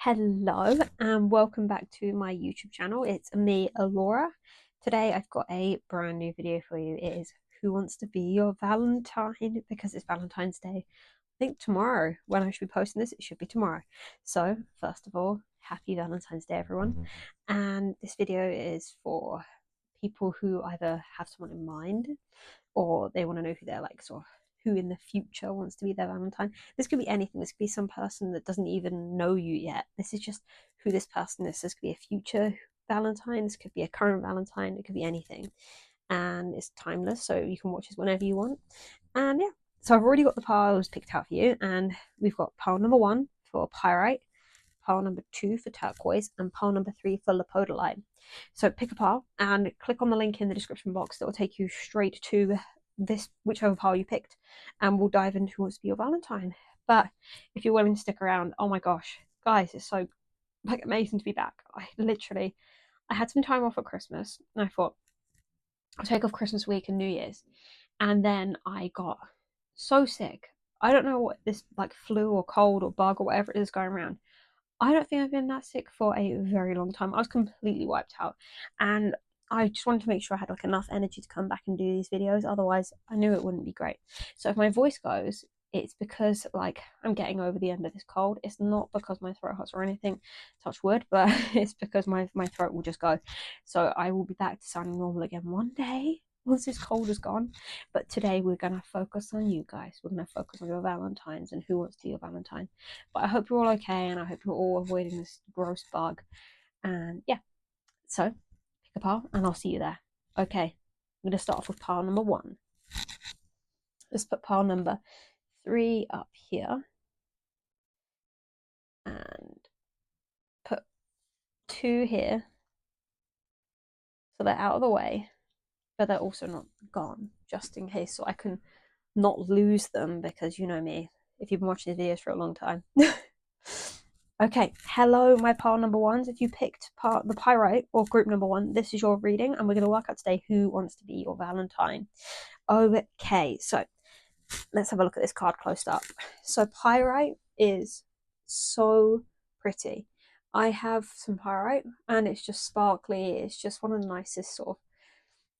Hello and welcome back to my YouTube channel. It's me, Alora. Today I've got a brand new video for you. It is Who Wants to Be Your Valentine? Because it's Valentine's Day. I think tomorrow, when I should be posting this, it should be tomorrow. So first of all, happy Valentine's Day, everyone. And this video is for people who either have someone in mind or they want to know who they're like, sort of who in the future wants to be their Valentine. This could be anything. This could be some person that doesn't even know you yet. This is just who this person is. This could be a future Valentine. This could be a current Valentine. It could be anything. And it's timeless, so you can watch this whenever you want. And yeah, so I've already got the piles picked out for you. And we've got pile number 1 for pyrite, pile number 2 for turquoise, and pile number 3 for lepodolite. So pick a pile and click on the link in the description box that will take you straight to this, whichever pile you picked, and we'll dive into Who Wants to Be Your Valentine. But if you're willing to stick around, oh my gosh, guys, it's so amazing to be back. I had some time off at Christmas and I thought I'll take off Christmas week and New Year's, and then I got so sick. I don't know what this flu or cold or bug or whatever it is going around. I don't think I've been that sick for a very long time. I was completely wiped out, and I just wanted to make sure I had enough energy to come back and do these videos. Otherwise, I knew it wouldn't be great. So if my voice goes, it's because I'm getting over the end of this cold. It's not because my throat hurts or anything, touch wood, but it's because my throat will just go. So I will be back to sounding normal again one day once this cold is gone. But today we're going to focus on you guys. We're going to focus on your Valentines and who wants to be your Valentine. But I hope you're all okay, and I hope you're all avoiding this gross bug. And yeah, so pick a pile and I'll see you there. Okay, I'm going to start off with pile number 1. Let's put pile number 3 up here and put 2 here so they're out of the way, but they're also not gone, just in case, so I can not lose them, because you know me, if you've been watching these videos for a long time. Okay, hello my pile number 1s. If you picked the pyrite or group number 1, this is your reading, and we're going to work out today who wants to be your Valentine. Okay, so let's have a look at this card close up. So pyrite is so pretty. I have some pyrite and it's just sparkly. It's just one of the nicest sort of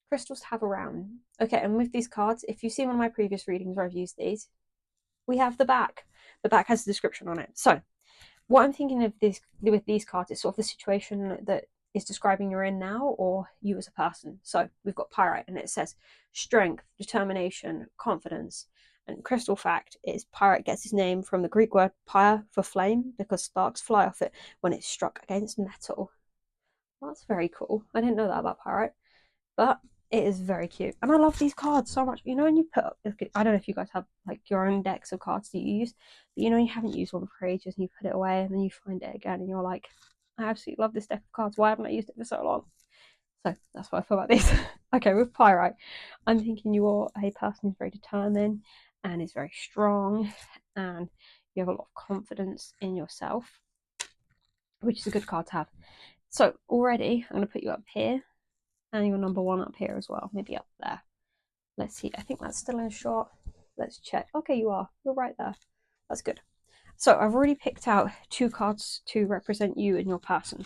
crystals to have around. Okay, and with these cards, if you've seen one of my previous readings where I've used these, we have the back. The back has a description on it. So what I'm thinking of this with these cards is sort of the situation that is describing you're in now, or you as a person. So we've got pyrite and it says strength, determination, confidence. And crystal fact is pyrite gets its name from the Greek word pyre for flame, because sparks fly off it when it's struck against metal. Well, that's very cool. I didn't know that about pyrite, but it is very cute. And I love these cards so much. You know, when you put, I don't know if you guys have your own decks of cards that you use, but you know, you haven't used one for ages and you put it away and then you find it again and you're like, I absolutely love this deck of cards. Why haven't I used it for so long? So that's what I feel about this. Okay, with pyrite, I'm thinking you're a person who's very determined and is very strong, and you have a lot of confidence in yourself, which is a good card to have. So already I'm going to put you up here, and your number 1 up here as well, maybe up there. Let's see, I think that's still in a shot. Let's check. Okay, you're right there. That's good. So I've already picked out 2 cards to represent you and your person.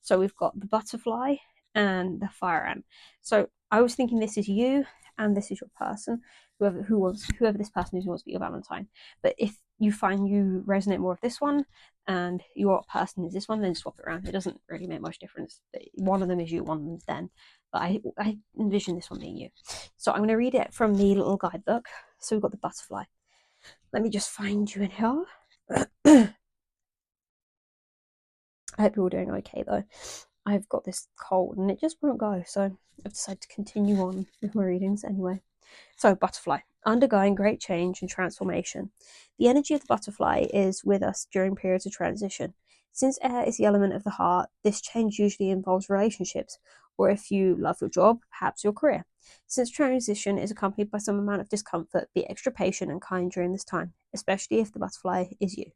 So we've got the butterfly and the fire ant. So I was thinking this is you and this is your person, whoever this person is who wants to be your Valentine. But if you find you resonate more with this one and your person is this one, then swap it around. It doesn't really make much difference. One of them is you, one of them's them. But I envision this one being you. So I'm going to read it from the little guidebook. So we've got the butterfly. Let me just find you in here. I hope you're all doing okay though. I've got this cold and it just won't go, so I've decided to continue on with my readings anyway. So butterfly, undergoing great change and transformation. The energy of the butterfly is with us during periods of transition. Since air is the element of the heart, this change usually involves relationships, or if you love your job, perhaps your career. Since transition is accompanied by some amount of discomfort, be extra patient and kind during this time, especially if the butterfly is you.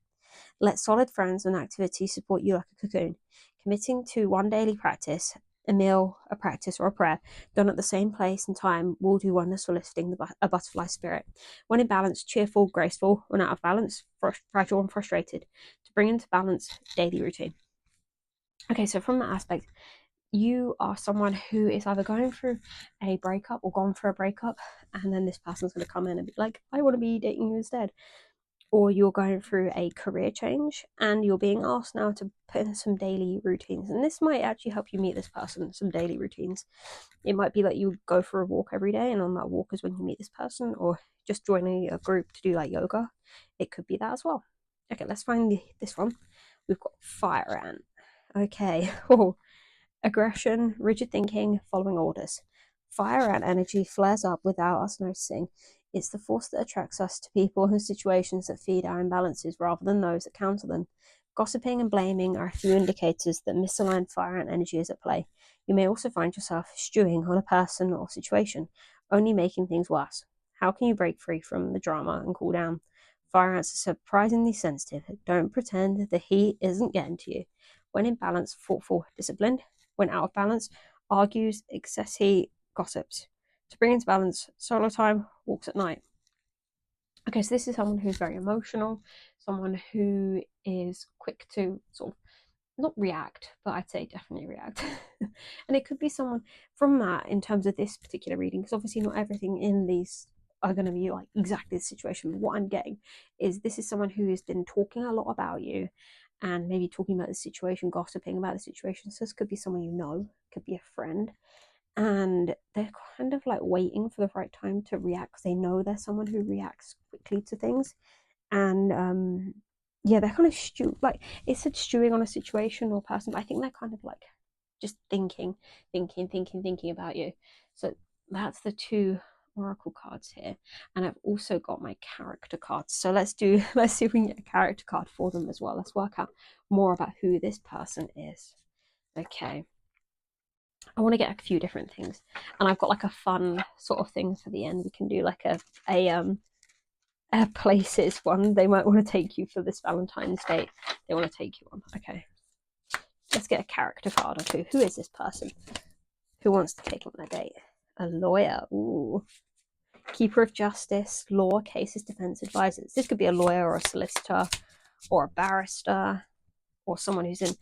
Let solid friends and activities support you like a cocoon. Committing to one daily practice a meal, a practice, or a prayer done at the same place and time will do wonders for lifting a butterfly spirit. When in balance, cheerful, graceful. When out of balance, fragile and frustrated. To bring into balance, daily routine. Okay, so from that aspect, you are someone who is either going through a breakup or gone for a breakup, and then this person's going to come in and be like, I want to be dating you instead. Or you're going through a career change and you're being asked now to put in some daily routines. And this might actually help you meet this person, some daily routines. It might be that you go for a walk every day, and on that walk is when you meet this person, or just joining a group to do like yoga. It could be that as well. Okay, let's find this one. We've got fire ant. Okay. Oh, aggression, rigid thinking, following orders. Fire ant energy flares up without us noticing. It's the force that attracts us to people and situations that feed our imbalances rather than those that counter them. Gossiping and blaming are a few indicators that misaligned fire ant energy is at play. You may also find yourself stewing on a person or situation, only making things worse. How can you break free from the drama and cool down? Fire ants are surprisingly sensitive. Don't pretend the heat isn't getting to you. When in balance, thoughtful, disciplined. When out of balance, argues, excessive gossips. To bring into balance, solo time, walks at night. Okay, so this is someone who's very emotional, someone who is quick to sort of not react, but I'd say definitely react. And it could be someone from that in terms of this particular reading, because obviously not everything in these are going to be like exactly the situation. But what I'm getting is this is someone who has been talking a lot about you and maybe talking about the situation, gossiping about the situation. So this could be someone you know, could be a friend, and they're kind of like waiting for the right time to react because they know they're someone who reacts quickly to things. And yeah, they're kind of like it said stewing on a situation or person, but I think they're kind of like just thinking about you. So that's the two oracle cards here, and I've also got my character cards. So let's see if we can get a character card for them as well. Let's work out more about who this person is. Okay, I want to get a few different things, and I've got like a fun sort of thing for the end. We can do like a places one. They might want to take you for this Valentine's date. They want to take you on. Okay, let's get a character card or two. Who is this person? Who wants to take on a date? A lawyer. Ooh. Keeper of justice, law, cases, defense advisors. This could be a lawyer or a solicitor or a barrister or someone who's in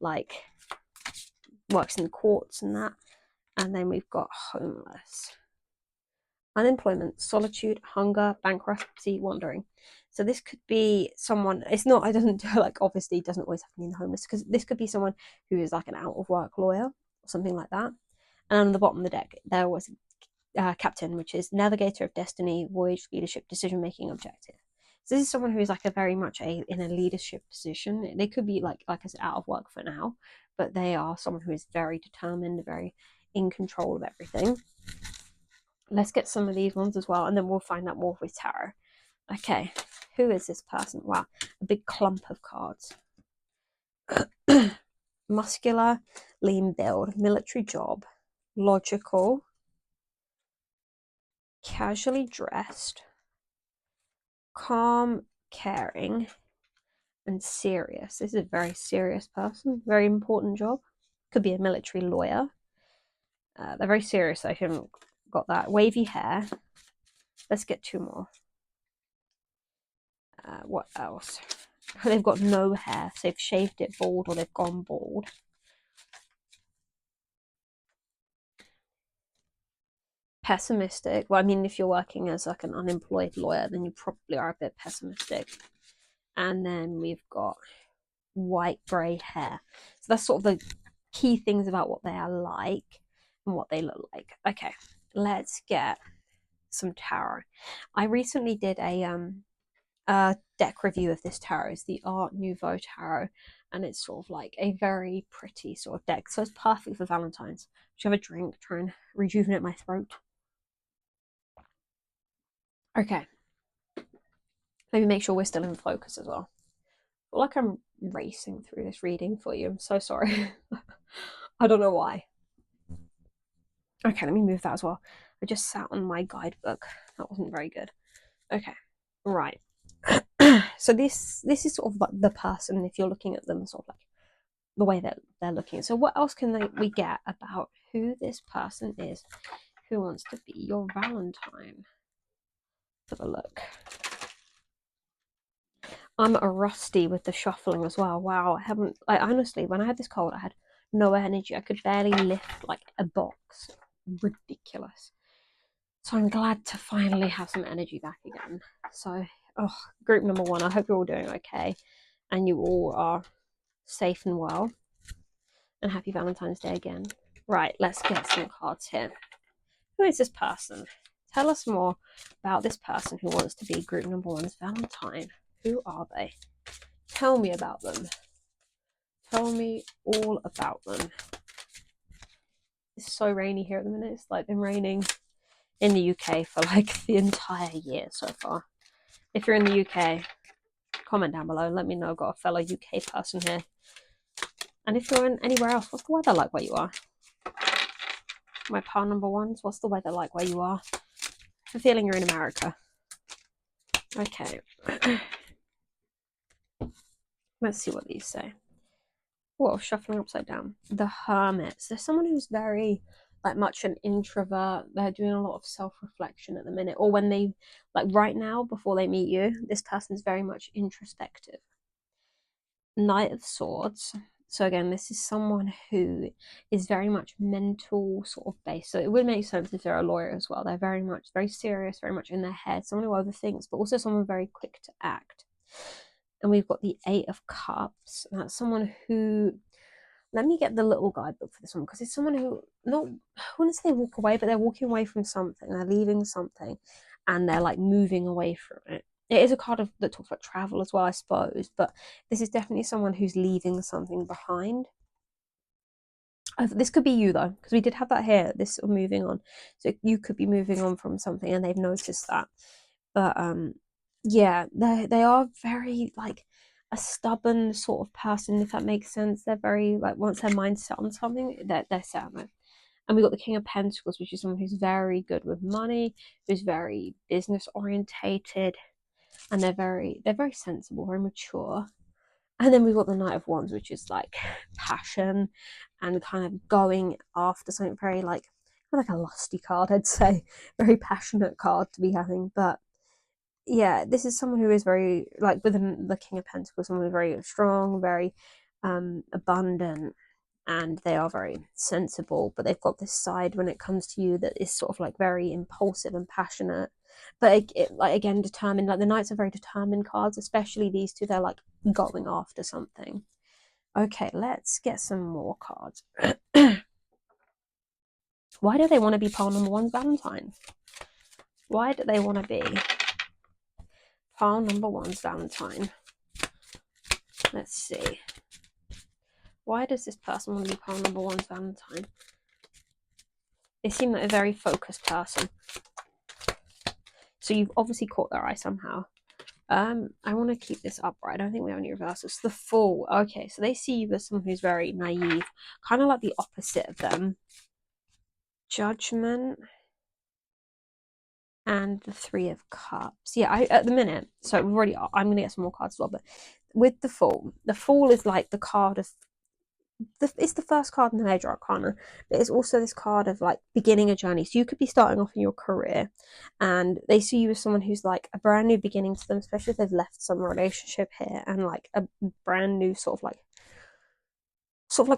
like works in the courts and that. And then we've got homeless. Unemployment, solitude, hunger, bankruptcy, wandering. So this could be someone, it's not, it doesn't like obviously doesn't always have to mean homeless, because this could be someone who is like an out of work lawyer or something like that. And on the bottom of the deck, there was captain, which is navigator of destiny, voyage, leadership, decision making, objective. So this is someone who is like a very much in a leadership position. They could be like I said, out of work for now, but they are someone who is very determined, very in control of everything. Let's get some of these ones as well, and then we'll find out more with tarot. Okay, who is this person? Wow, a big clump of cards. Muscular, lean build, military job, logical, casually dressed, calm, caring, and serious. This is a very serious person, very important job. Could be a military lawyer. They're very serious. I haven't got that. Wavy hair. Let's get two more. What else? They've got no hair, so they've shaved it bald or they've gone bald. Pessimistic. Well, I mean, if you're working as like an unemployed lawyer, then you probably are a bit pessimistic. And then we've got white grey hair. So that's sort of the key things about what they are like and what they look like. Okay, let's get some tarot. I recently did a deck review of this tarot. It's the Art Nouveau tarot, and it's sort of like a very pretty sort of deck. So it's perfect for Valentine's. Should have a drink, try and rejuvenate my throat. Okay, maybe make sure we're still in focus as well. I feel like I'm racing through this reading for you. I'm so sorry. I don't know why. Okay, let me move that as well. I just sat on my guidebook. That wasn't very good. Okay, right. So this is sort of like the person, if you're looking at them, sort of like the way that they're looking. So what else can we get about who this person is who wants to be your Valentine? Have a look. I'm a rusty with the shuffling as well. Wow, I honestly, when I had this cold, I had no energy. I could barely lift like a box. Ridiculous. So I'm glad to finally have some energy back again. So, oh, group number one, I hope you're all doing okay and you all are safe and well. And happy Valentine's Day again. Right, let's get some cards here. Who is this person? Tell us more about this person who wants to be group number one's Valentine. Who are they? Tell me about them. Tell me all about them. It's so rainy here at the minute. It's like been raining in the UK for like the entire year so far. If you're in the UK, comment down below. Let me know. I've got a fellow UK person here. And if you're in anywhere else, what's the weather like where you are? My pile number ones, what's the weather like where you are? I'm feeling you're in America. Okay. Let's see what these say. Whoa, shuffling upside down. The Hermits. There's someone who's very like much an introvert. They're doing a lot of self-reflection at the minute. Or when they like right now, before they meet you, this person's very much introspective. Knight of Swords. So again, this is someone who is very much mental sort of based. So it would make sense if they're a lawyer as well. They're very serious, very much in their head. Someone who overthinks, but also someone very quick to act. And we've got the Eight of Cups. And that's someone who, let me get the little guidebook for this one, because it's someone who, not, I wouldn't say they walk away, but they're walking away from something. They're leaving something and they're like moving away from it. It is a card that talks about travel as well, I suppose, but this is definitely someone who's leaving something behind. This could be you though, because we did have that here, this moving on. So you could be moving on from something and they've noticed that. But yeah, they are very like a stubborn sort of person, if that makes sense. They're very like, once their mind's set on something, they're set on it. And we got the King of Pentacles, which is someone who's very good with money, who's very business orientated, and they're very sensible, very mature. And then we've got the Knight of Wands, which is like passion and kind of going after something very like a lusty card, I'd say. Very passionate card to be having. But yeah, this is someone who is very, like with the King of Pentacles, someone who's very strong, very abundant, and they are very sensible, but they've got this side when it comes to you that is sort of like very impulsive and passionate, but like again determined. Like the Knights are very determined cards, especially these two. They're like going after something. Okay, let's get some more cards. Why do they want to be pile number one's Valentine? Why do they want to be pile number one's Valentine? Let's see. Why does this person want to be pile number one's Valentine? They seem like a very focused person. So you've obviously caught their eye somehow. I want to keep this upright. I don't think we have any reversals. The Fool. Okay, so they see you as someone who's very naive, kind of like the opposite of them. Judgment and the Three of Cups. Yeah, at the minute. So we've already. I'm gonna get some more cards as well, but with the Fool is like the card of. It's the first card in the Major Arcana, but it's also this card of like beginning a journey. So you could be starting off in your career, and they see you as someone who's like a brand new beginning to them, especially if they've left some relationship here, and like a brand new sort of like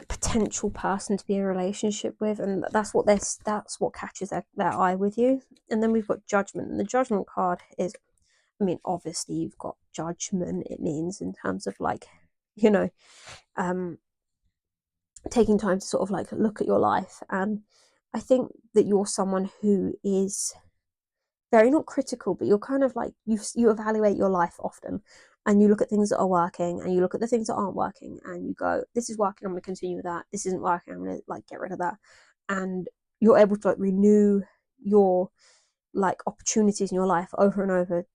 potential person to be in a relationship with, and that's what catches their eye with you. And then we've got Judgment, and the Judgment card is, I mean, obviously you've got judgment. It means in terms of like, you know, taking time to sort of like look at your life. And I think that you're someone who is very not critical, but you're kind of like you evaluate your life often, and you look at things that are working and you look at the things that aren't working and you go, this is working, I'm going to continue with that. This isn't working, I'm going to like get rid of that. And you're able to like renew your like opportunities in your life over and over.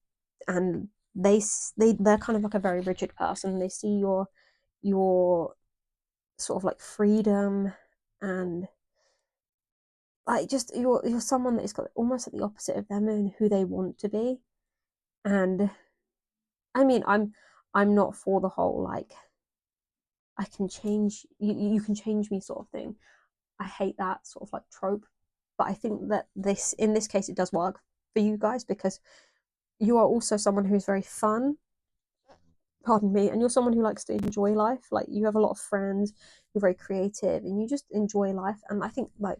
And they're kind of like a very rigid person. They see your sort of like freedom, and like just you're someone that is almost at the opposite of them and who they want to be. And I mean, I'm not for the whole like, I can change you can change me sort of thing. I hate that sort of like trope, but I think that this in this case it does work for you guys because you are also someone who's very fun, pardon me, and you're someone who likes to enjoy life. Like you have a lot of friends, you're very creative, and you just enjoy life. And I think like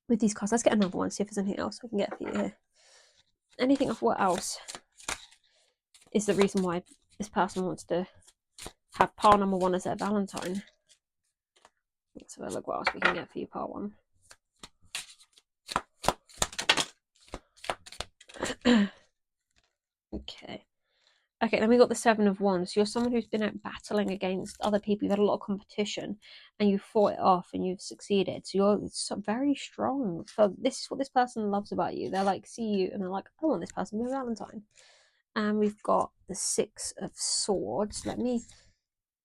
with these cards, let's get another one, see if there's anything else I can get for you here. Anything of what else is the reason why this person wants to have pile number one as their Valentine? Let's have a look what else we can get for you, pile one. Okay. Okay, then we got the Seven of Wands. You're someone who's been out battling against other people. You've had a lot of competition and you fought it off and you've succeeded. So you're very strong. So this is what this person loves about you. They're like, see you and they're like, I want this person to be Valentine. And we've got the Six of Swords. Let me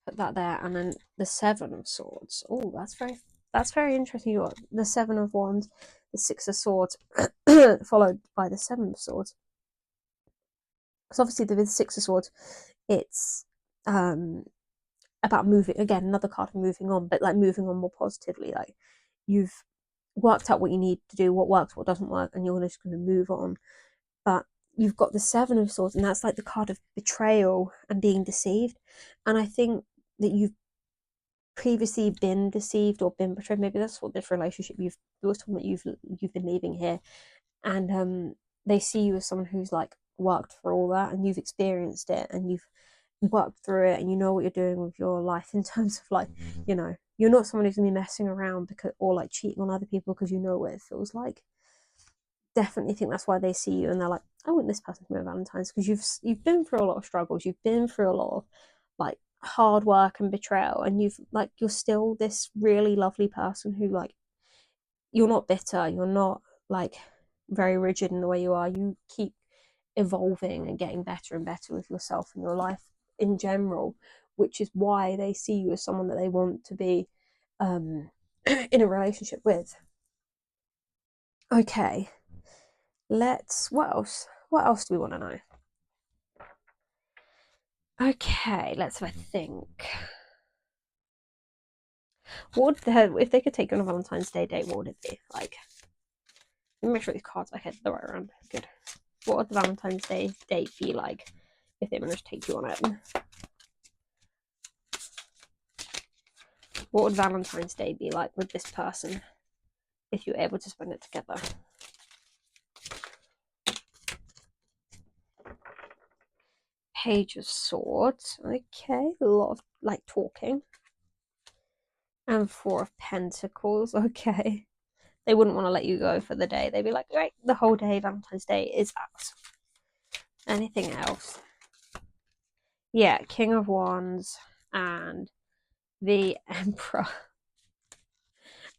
put that there. And then the Seven of Swords. Oh, that's very interesting. You got the Seven of Wands, the Six of Swords, followed by the Seven of Swords. Because obviously with the Six of Swords, it's about moving, again, another card of moving on, but like moving on more positively. Like you've worked out what you need to do, what works, what doesn't work, and you're just going to move on. But you've got the Seven of Swords, and that's like the card of betrayal and being deceived. And I think that you've previously been deceived or been betrayed. Maybe that's what this relationship you've talking about you've been leaving here, and they see you as someone who's like worked for all that, and you've experienced it, and you've worked through it, and you know what you're doing with your life in terms of like, you know, you're not someone who's gonna be messing around because or like cheating on other people because you know what it feels like. Definitely think that's why they see you and they're like, I want this person to be a Valentine's, because you've been through a lot of struggles, you've been through a lot of like hard work and betrayal, and you're still this really lovely person who like you're not bitter, you're not like very rigid in the way you are. You keep evolving and getting better and better with yourself and your life in general, which is why they see you as someone that they want to be in a relationship with. Okay, what else do we want to know? Okay, let's have a think. What would if they could take you on a Valentine's Day date, what would it be like? Let me make sure these cards are okay, the right around. Good. What would the Valentine's Day date be like if they managed to take you on it? What would Valentine's Day be like with this person if you were able to spend it together? Page of Swords. Okay, a lot of like talking. And Four of Pentacles. Okay. They wouldn't want to let you go for the day. They'd be like, right, the whole day, Valentine's Day is ours. Anything else? Yeah, King of Wands and the Emperor.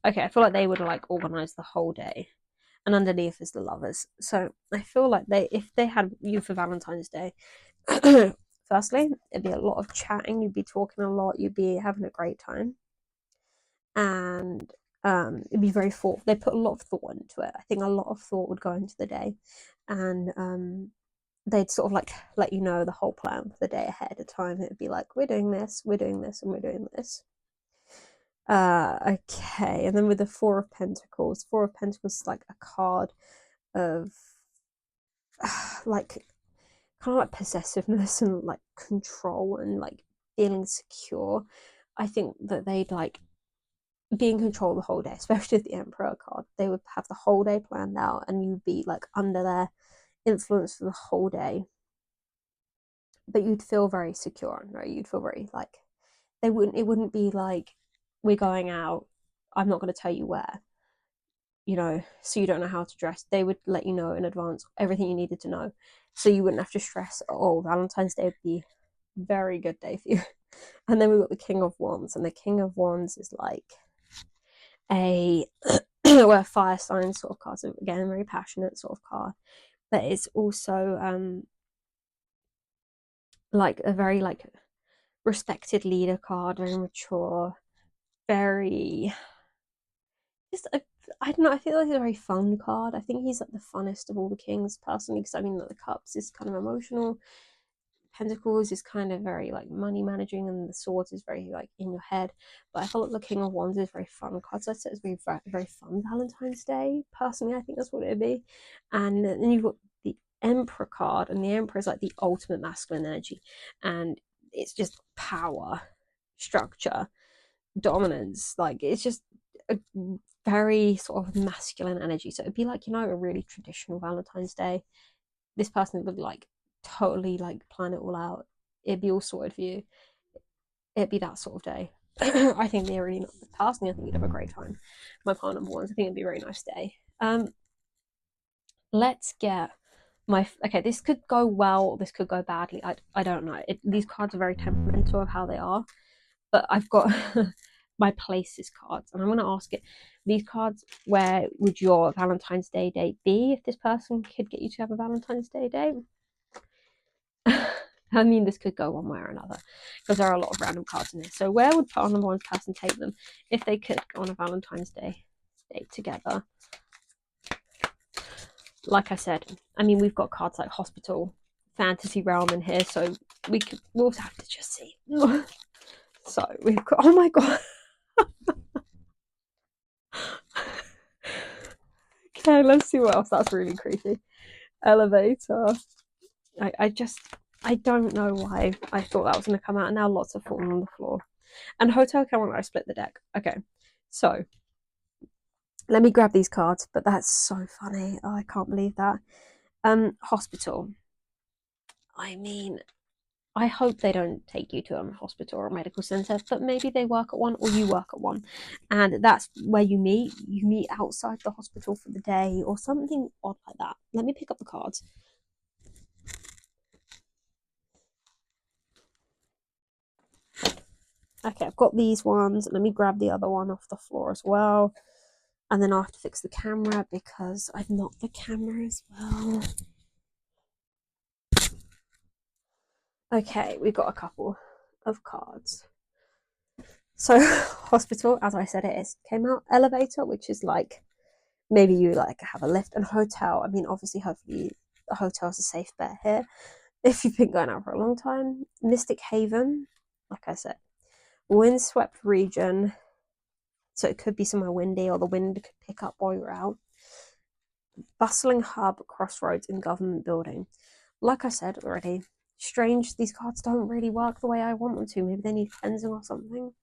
Okay, I feel like they would like organize the whole day. And underneath is the lovers. So I feel like if they had you for Valentine's Day, firstly, it'd be a lot of chatting, you'd be talking a lot, you'd be having a great time. And it'd be very thoughtful. They put a lot of thought into it. I think a lot of thought would go into the day. And they'd sort of like let you know the whole plan for the day ahead of time. It'd be like, we're doing this, and we're doing this. Okay, and then with the Four of Pentacles is like a card of like kind of like possessiveness and like control and like feeling secure. I think that they'd like be in control the whole day, especially with the Emperor card. They would have the whole day planned out and you'd be like under their influence for the whole day. But you'd feel very secure, right? You'd feel very like it wouldn't be like we're going out, I'm not going to tell you where, you know, so you don't know how to dress. They would let you know in advance everything you needed to know, so you wouldn't have to stress. Oh, Valentine's Day would be a very good day for you. And then we've got the King of Wands, and the King of Wands is like a well, fire sign sort of card. So again, very passionate sort of card, but it's also like a very like respected leader card, very mature, very just I don't know. I feel like it's a very fun card. I think he's like the funnest of all the kings personally, because I mean, like, the cups is kind of emotional. Pentacles is kind of very like money managing, and the Swords is very like in your head. But I feel like the King of Wands is very fun card. So I said it's very, very fun Valentine's Day. Personally, I think that's what it would be. And then you've got the Emperor card, and the Emperor is like the ultimate masculine energy, and it's just power, structure, dominance. Like it's just a very sort of masculine energy. So it'd be like, you know, a really traditional Valentine's Day. This person would like totally like plan it all out. It'd be all sorted for you. It'd be that sort of day. I think they're really, personally, I think you'd have a great time. My partner ones, I think it'd be a very nice day. Let's get my, okay, this could go well, this could go badly. I don't know. These cards are very temperamental of how they are, but I've got my places cards, and I'm going to ask it, these cards, where would your Valentine's Day date be if this person could get you to have a Valentine's Day date? I mean, this could go one way or another because there are a lot of random cards in here. So where would partner number one's person take them if they could go on a Valentine's Day date together? Like I said, I mean, we've got cards like hospital, fantasy realm in here, so we'll have to just see. So we've got, oh my god. Okay, let's see what else. That's really creepy. Elevator. I don't know why I thought that was going to come out, and now lots have fallen on the floor. And hotel camera, I split the deck. Okay, so let me grab these cards, but that's so funny. Oh, I can't believe that. Hospital. I mean, I hope they don't take you to a hospital or a medical centre, but maybe they work at one or you work at one. And that's where you meet. You meet outside the hospital for the day or something odd like that. Let me pick up the cards. Okay, I've got these ones. Let me grab the other one off the floor as well. And then I'll have to fix the camera because I've knocked the camera as well. Okay, we've got a couple of cards. So hospital, as I said, it is came out. Elevator, which is like maybe you like have a lift, and hotel. I mean, obviously, hopefully the hotel's a safe bet here if you've been going out for a long time. Mystic Haven, like I said, windswept region. So it could be somewhere windy, or the wind could pick up while you're out. Bustling hub, crossroads, and government building. Like I said already, strange, these cards don't really work the way I want them to. Maybe they need cleansing or something.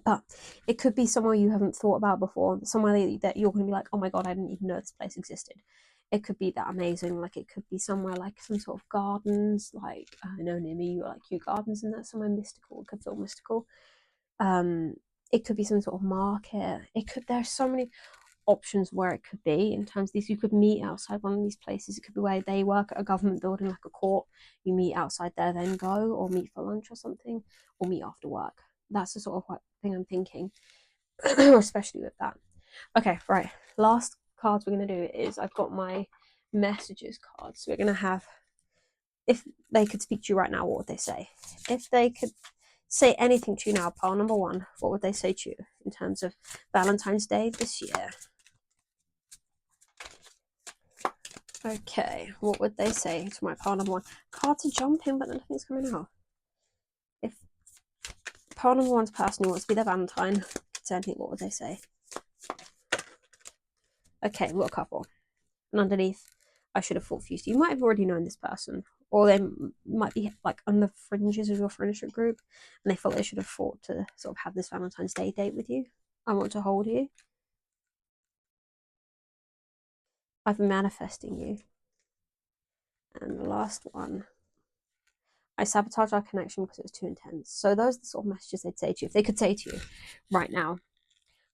But it could be somewhere you haven't thought about before, somewhere that you're going to be like, oh my god, I didn't even know this place existed. It could be that amazing. Like, it could be somewhere like some sort of gardens, like, I know near me you like Kew Gardens, and that's somewhere mystical. It could feel mystical. It could be some sort of market. There's so many options where it could be in terms of these. You could meet outside one of these places. It could be where they work at a government building, like a court. You meet outside there, then go, or meet for lunch or something, or meet after work. That's the sort of thing I'm thinking, especially with that. Okay, right. Last cards we're going to do is I've got my messages cards. So we're going to have, if they could speak to you right now, what would they say? If they could say anything to you now, pile number one, what would they say to you in terms of Valentine's Day this year? Okay, what would they say to my pile number one? Cards are jumping, but nothing's coming out. If pile number one's person who wants to be their Valentine, what would they say? Okay, we've got a couple. And underneath, I should have fought for you. So you might have already known this person, or they might be like on the fringes of your friendship group, and they felt they should have fought to sort of have this Valentine's Day date with you. I want to hold you. I've been manifesting you. And the last one, I sabotaged our connection because it was too intense. So those are the sort of messages they'd say to you, if they could say to you right now.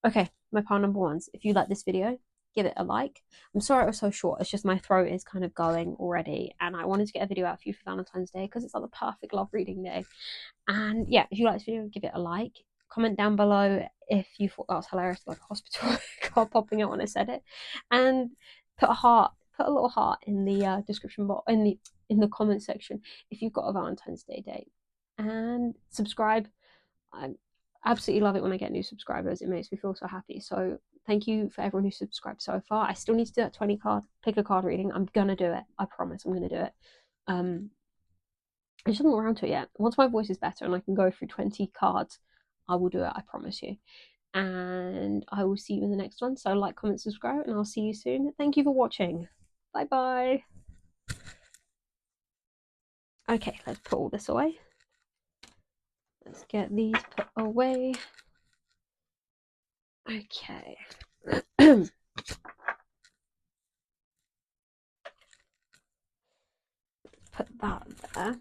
Okay, my pile number ones. If you like this video, give it a like. I'm sorry it was so short. It's just my throat is kind of going already, and I wanted to get a video out for you for Valentine's Day because it's like the perfect love reading day. And yeah, if you like this video, give it a like. Comment down below if you thought that was hilarious, like a hospital card popping out when I said it, and put a little heart in the description box, in the comment section if you've got a Valentine's Day date, and subscribe. I absolutely love it when I get new subscribers. It makes me feel so happy. So thank you for everyone who's subscribed so far. I still need to do that 20 card pick a card reading. I'm gonna do it. I promise I'm gonna do it. I just haven't got around to it yet. Once my voice is better and I can go through 20 cards, I will do it, I promise you. And I will see you in the next one. So like, comment, subscribe, and I'll see you soon. Thank you for watching. Bye bye. Okay, let's put all this away. Let's get these put away. Okay. Put that there.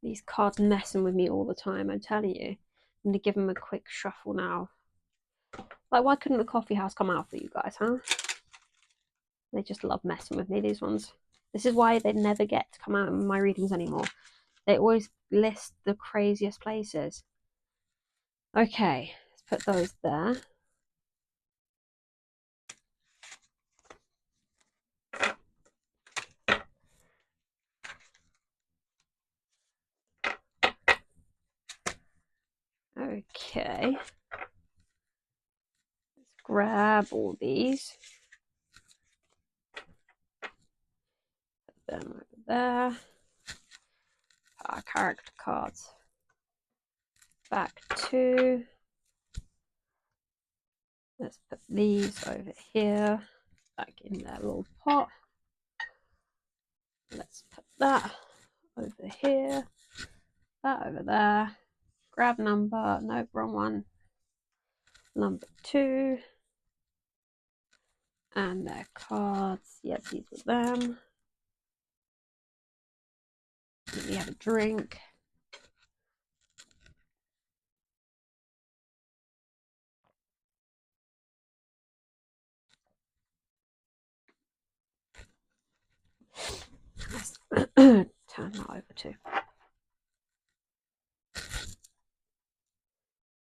These cards messing with me all the time, I'm telling you. I'm gonna give them a quick shuffle now. Like, why couldn't the coffee house come out for you guys, huh? They just love messing with me, these ones. This is why they never get to come out in my readings anymore. They always list the craziest places. Okay, let's put those there. Okay. Let's grab all these. Put them over there. Put our character cards back to. Let's put these over here, back in their little pot. Let's put that over here, that over there. Grab number, no, wrong one. Number 2. And their cards. Yep, these were them. Let me have a drink. Let's turn that over too.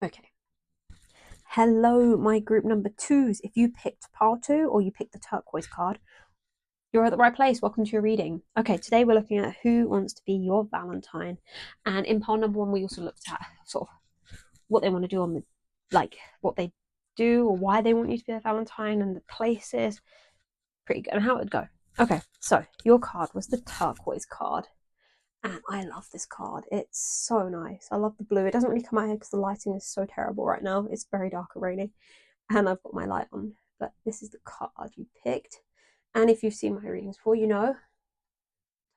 Okay. Hello, my group number 2s. If you picked pile 2 or you picked the turquoise card, you're at the right place. Welcome to your reading. Okay, today we're looking at who wants to be your Valentine. And in pile number 1, we also looked at sort of what they want to do on the, like, what they do or why they want you to be their Valentine and the places. Pretty good. And how it would go. Okay, so your card was the turquoise card. And I love this card. It's so nice. I love the blue. It doesn't really come out here because the lighting is so terrible right now. It's very dark and rainy. And I've got my light on. But this is the card you picked. And if you've seen my readings before, you know.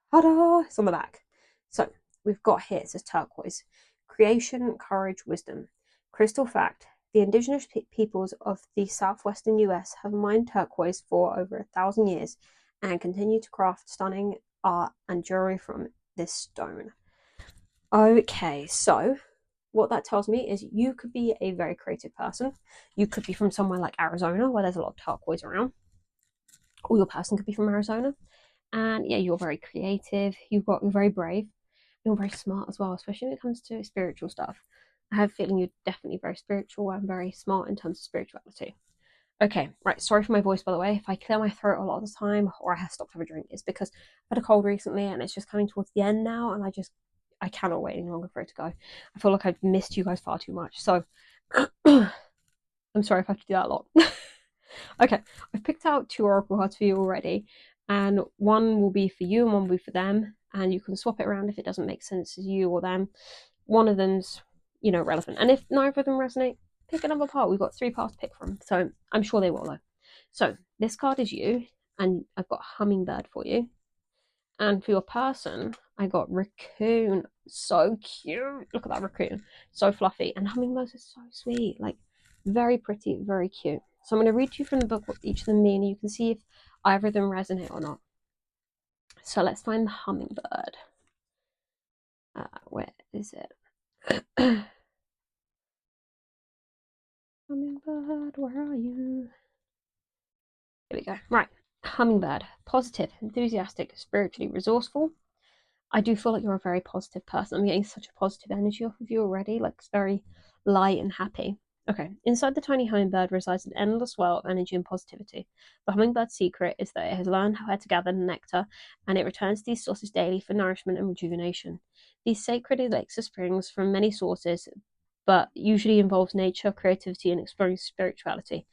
Ta-da! It's on the back. So we've got here, it says turquoise. Creation, courage, wisdom. Crystal fact. The indigenous peoples of the southwestern US have mined turquoise for over 1,000 years and continue to craft stunning art and jewelry from this stone. Okay, so what that tells me is you could be a very creative person. You could be from somewhere like Arizona where there's a lot of turquoise around, or your person could be from Arizona. And yeah, you're very creative, you're very brave, you're very smart as well, especially when it comes to spiritual stuff. I have a feeling you're definitely very spiritual and very smart in terms of spirituality. Okay, right, sorry for my voice, by the way. If I clear my throat a lot of the time or I have stopped to have a drink, it's because I've had a cold recently and it's just coming towards the end now, and I cannot wait any longer for it to go. I feel like I've missed you guys far too much, so I'm sorry if I have to do that a lot. Okay, I've picked out 2 oracle cards for you already, and one will be for you and one will be for them, and you can swap it around if it doesn't make sense to you or them. One of them's, relevant, and if neither of them resonate, pick another part. We've got 3 parts to pick from, so I'm sure they will though. So this card is you, and I've got hummingbird for you, and for your person I got raccoon. So cute. Look at that raccoon, so fluffy, and hummingbirds are so sweet, like very pretty, very cute. So I'm going to read to you from the book what each of them mean, and you can see if either of them resonate or not. So let's find the hummingbird. Where is it? Hummingbird, where are you? Here we go. Right. Hummingbird. Positive, enthusiastic, spiritually resourceful. I do feel like you're a very positive person. I'm getting such a positive energy off of you already. Like, it's very light and happy. Okay, inside the tiny hummingbird resides an endless well of energy and positivity. The hummingbird's secret is that it has learned how to gather nectar, and it returns to these sources daily for nourishment and rejuvenation. These sacred elixirs springs from many sources, but usually involves nature, creativity, and exploring spirituality.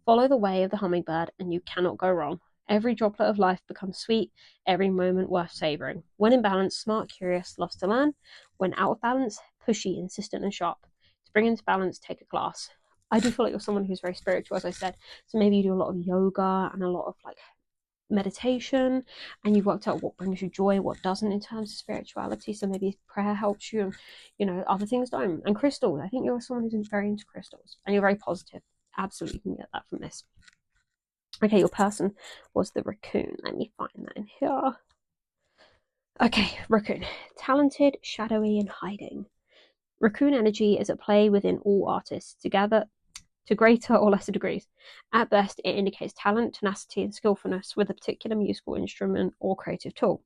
Follow the way of the hummingbird and you cannot go wrong. Every droplet of life becomes sweet, every moment worth savoring. When in balance, smart, curious, loves to learn. When out of balance, pushy, insistent, and sharp. To bring into balance, take a class. I do feel like you're someone who's very spiritual, as I said. So maybe you do a lot of yoga and a lot of like meditation, and you've worked out what brings you joy, what doesn't in terms of spirituality. So maybe prayer helps you, and other things don't. And crystals, I think you're someone who's very into crystals, and you're very positive. Absolutely, you can get that from this. Okay, your person was the raccoon. Let me find that in here. Okay, raccoon. Talented, shadowy, and hiding. Raccoon energy is at play within all artists, together to greater or lesser degrees. At best, it indicates talent, tenacity, and skillfulness with a particular musical instrument or creative tool.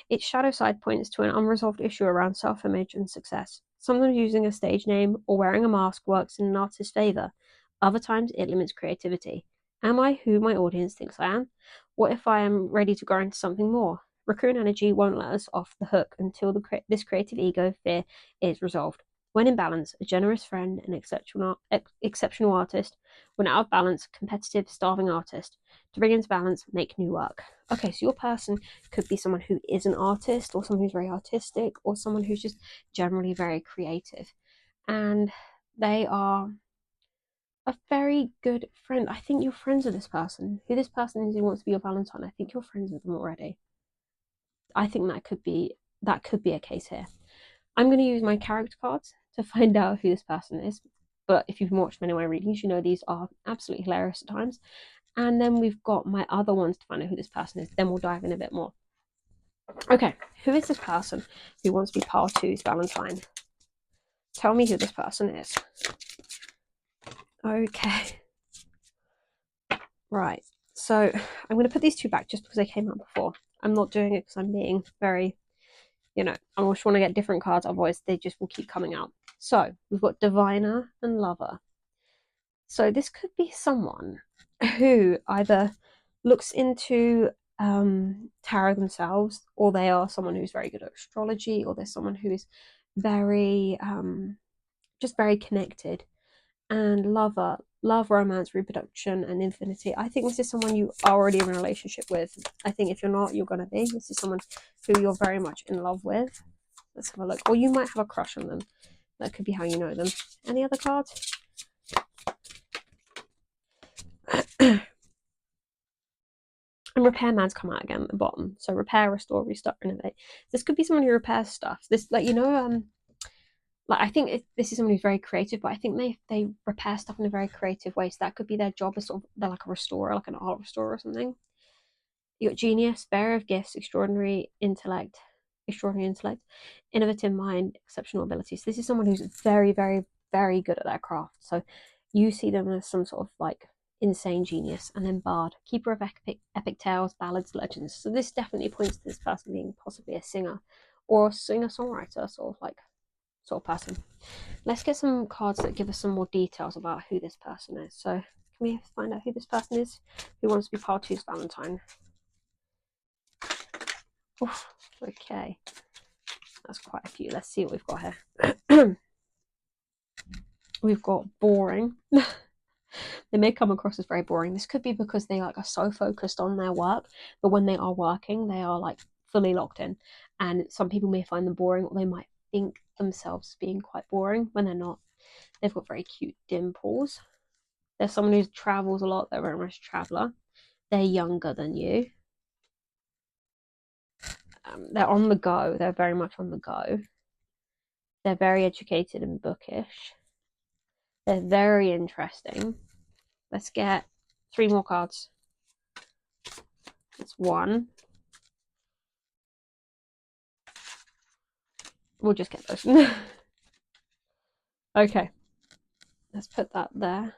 Its shadow side points to an unresolved issue around self image and success. Sometimes using a stage name or wearing a mask works in an artist's favour. Other times, it limits creativity. Am I who my audience thinks I am? What if I am ready to grow into something more? Raccoon energy won't let us off the hook until this creative ego fear is resolved. When in balance, a generous friend, an exceptional artist. When out of balance, competitive, starving artist. To bring into balance, make new work. Okay, so your person could be someone who is an artist, or someone who's very artistic, or someone who's just generally very creative. And they are a very good friend. I think you're friends with this person. Who this person is who wants to be your Valentine, I think you're friends with them already. I think that could be a case here. I'm going to use my character cards to find out who this person is. But if you've watched many of my readings, you know these are absolutely hilarious at times. And then we've got my other ones to find out who this person is. Then we'll dive in a bit more. Okay, who is this person who wants to be part two's Valentine? Tell me who this person is. Okay. Right. So I'm going to put these two back just because they came out before. I'm not doing it because I'm being very, I just want to get different cards. Otherwise, they just will keep coming out. So we've got Diviner and Lover. So this could be someone who either looks into tarot themselves, or they are someone who's very good at astrology, or they're someone who is very just very connected. And Lover, love, romance, reproduction, and infinity. I think this is someone you are already in a relationship with. I think if you're not, you're going to be. This is someone who you're very much in love with. Let's have a look. Or you might have a crush on them. That could be how you know them. Any other cards? And Repairman's come out again at the bottom. So repair, restore, restart, renovate. This could be someone who repairs stuff. This, I think this is someone who's very creative, but I think they repair stuff in a very creative way. So that could be their job as sort of, they're like a restorer, like an art restorer or something. You got genius, bearer of gifts, extraordinary intellect, innovative mind, exceptional abilities. So this is someone who's very, very, very good at their craft. So you see them as some sort of like insane genius. And then bard, keeper of epic tales, ballads, legends. So this definitely points to this person being possibly a singer or a singer-songwriter sort of person. Let's get some cards that give us some more details about who this person is. So can we find out who this person is who wants to be part two's Valentine? Oof, okay, that's quite a few. Let's see what we've got here. We've got boring. They may come across as very boring. This could be because they are so focused on their work, but when they are working, they are fully locked in. And some people may find them boring, or they might think themselves being quite boring when they're not. They've got very cute dimples. They're someone who travels a lot. They're very much a traveler. They're younger than you. They're on the go. They're very much on the go. They're very educated and bookish. They're very interesting. Let's get 3 more cards. That's 1. We'll just get those. Okay. Let's put that there.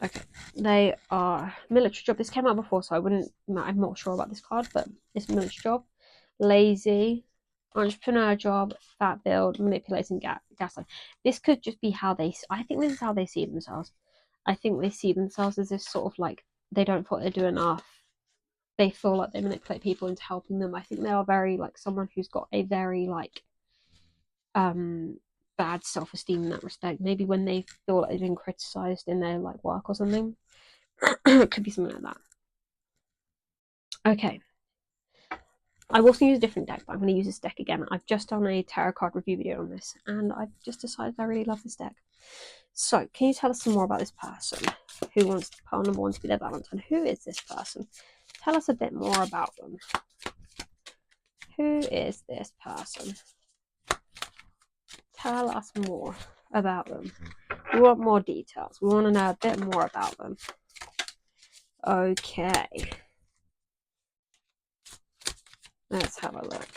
Okay. They are military job. This came out before, so I'm not sure about this card, but it's military job. Lazy, entrepreneur job, fat build, manipulating gaslight. This could just be I think this is how they see themselves. I think they see themselves as this sort of they don't feel they do enough. They feel like they manipulate people into helping them. I think they are very someone who's got a very bad self-esteem in that respect. Maybe when they feel like they've been criticized in their like work or something. It could be something like that. Okay. I was going to use a different deck, but I'm going to use this deck again. I've just done a tarot card review video on this, and I've just decided I really love this deck. So, can you tell us some more about this person who wants pile number one to be their Valentine? Who is this person? Tell us a bit more about them. Who is this person? Tell us more about them. We want more details. We want to know a bit more about them. Okay. Let's have a look.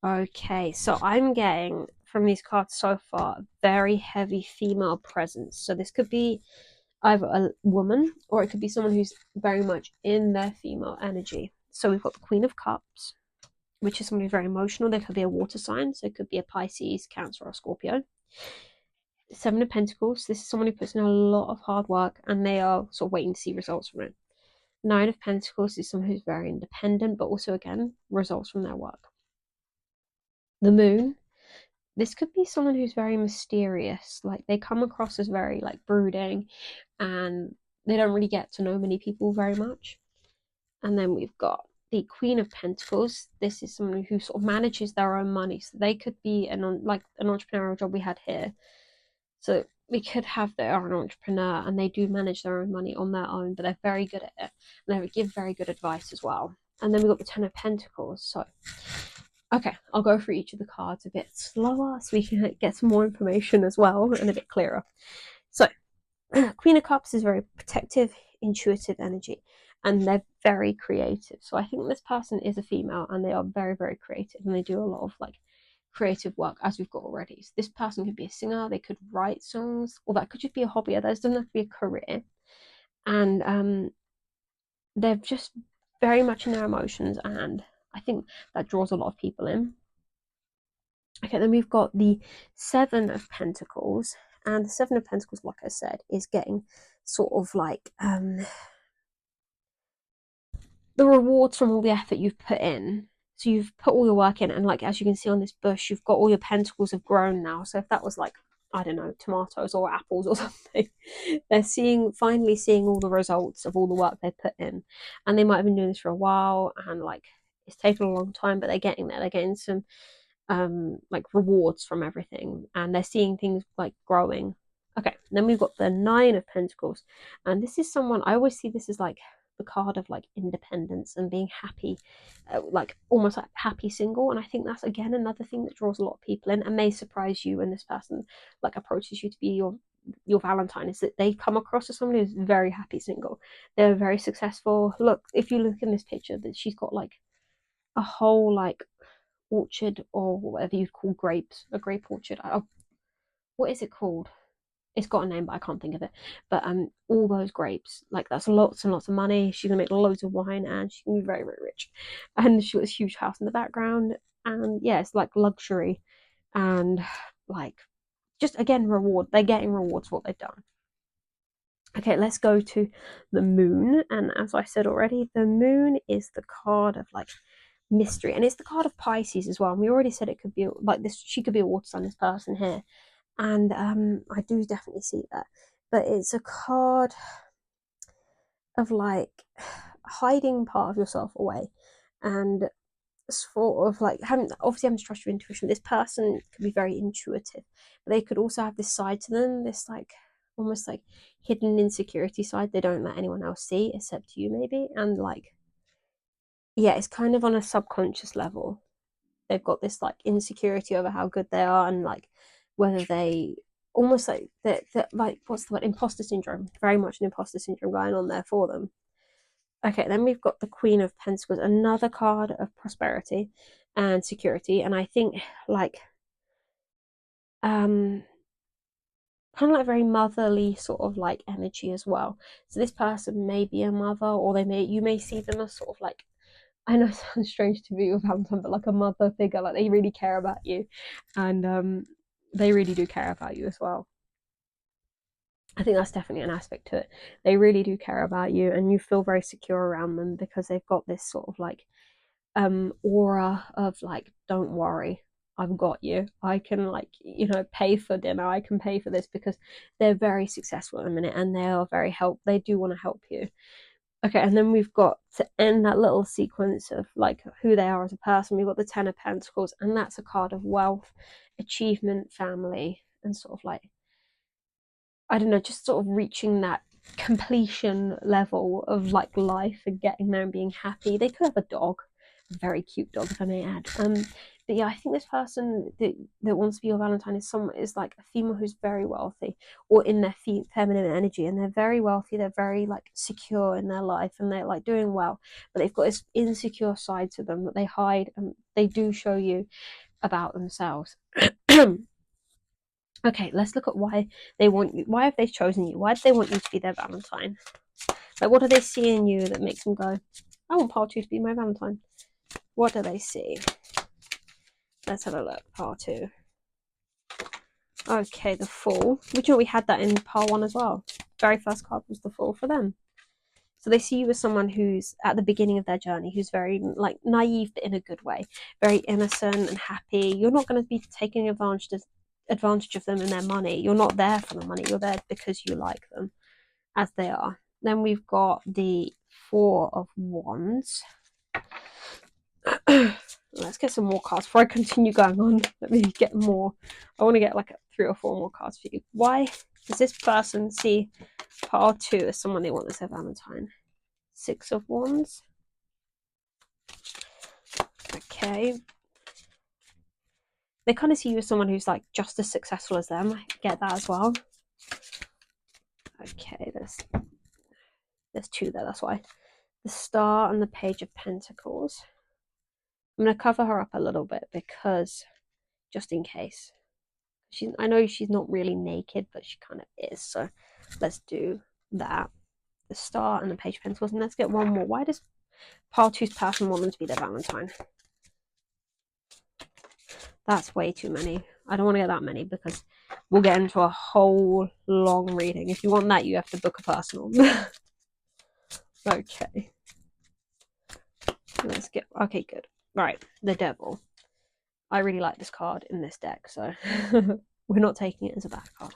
Okay, so I'm getting from these cards so far very heavy female presence. So this could be either a woman or it could be someone who's very much in their female energy. So we've got the Queen of Cups, which is someone who's very emotional. They could be a water sign, so it could be a Pisces, Cancer, or Scorpio. Seven of Pentacles, this is someone who puts in a lot of hard work and they are sort of waiting to see results from it. Nine of Pentacles is someone who's very independent, but also, again, results from their work. The Moon, this could be someone who's very mysterious. Like, they come across as very, like, brooding and they don't really get to know many people very much. And then we've got the Queen of Pentacles. This is someone who sort of manages their own money. So they could be like an entrepreneurial job we had here. So we could have they are an entrepreneur and they do manage their own money on their own, but they're very good at it. And they give very good advice as well. And then we've got the Ten of Pentacles. So, okay, I'll go through each of the cards a bit slower so we can get some more information as well and a bit clearer. So, Queen of Cups is very protective, intuitive energy, and they're very creative. So I think this person is a female and they are very, very creative and they do a lot of like creative work, as we've got already. So this person could be a singer, they could write songs, or that could just be a hobby. That doesn't have to be a career. And they're just very much in their emotions, and I think that draws a lot of people in. Okay, then we've got the Seven of Pentacles, and the Seven of Pentacles, like I said, is getting sort of like the rewards from all the effort you've put in. So you've put all your work in, and like as you can see on this bush, you've got all your pentacles have grown now. So if that was like, I don't know, tomatoes or apples or something, they're finally seeing all the results of all the work they put in. And they might have been doing this for a while and like it's taken a long time, but they're getting there. They're getting some like rewards from everything and they're seeing things like growing. Okay, then we've got the Nine of Pentacles, and this is someone I always see this as like the card of like independence and being happy, like almost like happy single. And I think that's again another thing that draws a lot of people in and may surprise you when this person like approaches you to be your Valentine, is that they come across as someone who's very happy single. They're very successful. Look, if you look in this picture, that she's got like a whole like orchard or whatever you'd call grapes, a grape orchard. What is it called? It's got a name, but I can't think of it. But all those grapes, like that's lots and lots of money. She's gonna make loads of wine, and she can be very, very rich. And she got this huge house in the background, and yeah, it's like luxury, and like just again reward. They're getting rewards for what they've done. Okay, let's go to the Moon, and as I said already, the Moon is the card of like mystery, and it's the card of Pisces as well. And we already said it could be like this. She could be a water sign, this person here, and I do definitely see that. But it's a card of like hiding part of yourself away, and sort of like having to trust your intuition. This person could be very intuitive, but they could also have this side to them, this like almost like hidden insecurity side they don't let anyone else see except you maybe, and like yeah, it's kind of on a subconscious level. They've got this like insecurity over how good they are and like whether they almost like that like what's the word, imposter syndrome, very much an imposter syndrome going on there for them. Okay, then we've got the Queen of Pentacles, another card of prosperity and security, and I think like kind of like very motherly sort of like energy as well. So this person may be a mother, or you may see them as sort of like, I know it sounds strange to be with Valentine, but like a mother figure, like they really care about you, and they really do care about you as well. I think that's definitely an aspect to it. They really do care about you, and you feel very secure around them because they've got this sort of like aura of like, don't worry, I've got you. I can, like, pay for dinner. I can pay for this, because they're very successful at the minute, and they are very they do want to help you. Okay, and then we've got, to end that little sequence of like who they are as a person, we've got the Ten of Pentacles, and that's a card of wealth, achievement, family, and sort of like, I don't know, just sort of reaching that completion level of like life and getting there and being happy. They could have a dog, a very cute dog, if I may add. But yeah, I think this person that wants to be your Valentine is like a female who's very wealthy, or in their feminine energy, and they're very wealthy. They're very like secure in their life, and they're like doing well, but they've got this insecure side to them that they hide, and they do show you about themselves. Okay, let's look at why they want you. Why have they chosen you? Why do they want you to be their Valentine? Like, what do they see in you that makes them go, I want part two to be my Valentine? What do they see? Let's have a look. Part two. Okay, the Fool. Which we had that in part one as well. Very first card was the Fool for them. So they see you as someone who's at the beginning of their journey, who's very like naive, but in a good way, very innocent and happy. You're not going to be taking advantage of them and their money. You're not there for the money. You're there because you like them as they are. Then we've got the Four of Wands. Let's get some more cards before I continue going on. Let me get more. I want to get like 3 or 4 more cards for you. Why does this person see part two as someone they want as their Valentine? Six of Wands. Okay. They kind of see you as someone who's like just as successful as them. I get that as well. Okay, there's 2 there, that's why. The Star and the Page of Pentacles. I'm going to cover her up a little bit, because just in case. I know she's not really naked, but she kind of is. So let's do that. The Star and the Page of Pentacles. And let's get one more. Why does part two's person want them to be their Valentine? That's way too many. I don't want to get that many, because we'll get into a whole long reading. If you want that, you have to book a personal. Okay. Let's get... Okay, good. Right. The Devil. I really like this card in this deck, so we're not taking it as a bad card.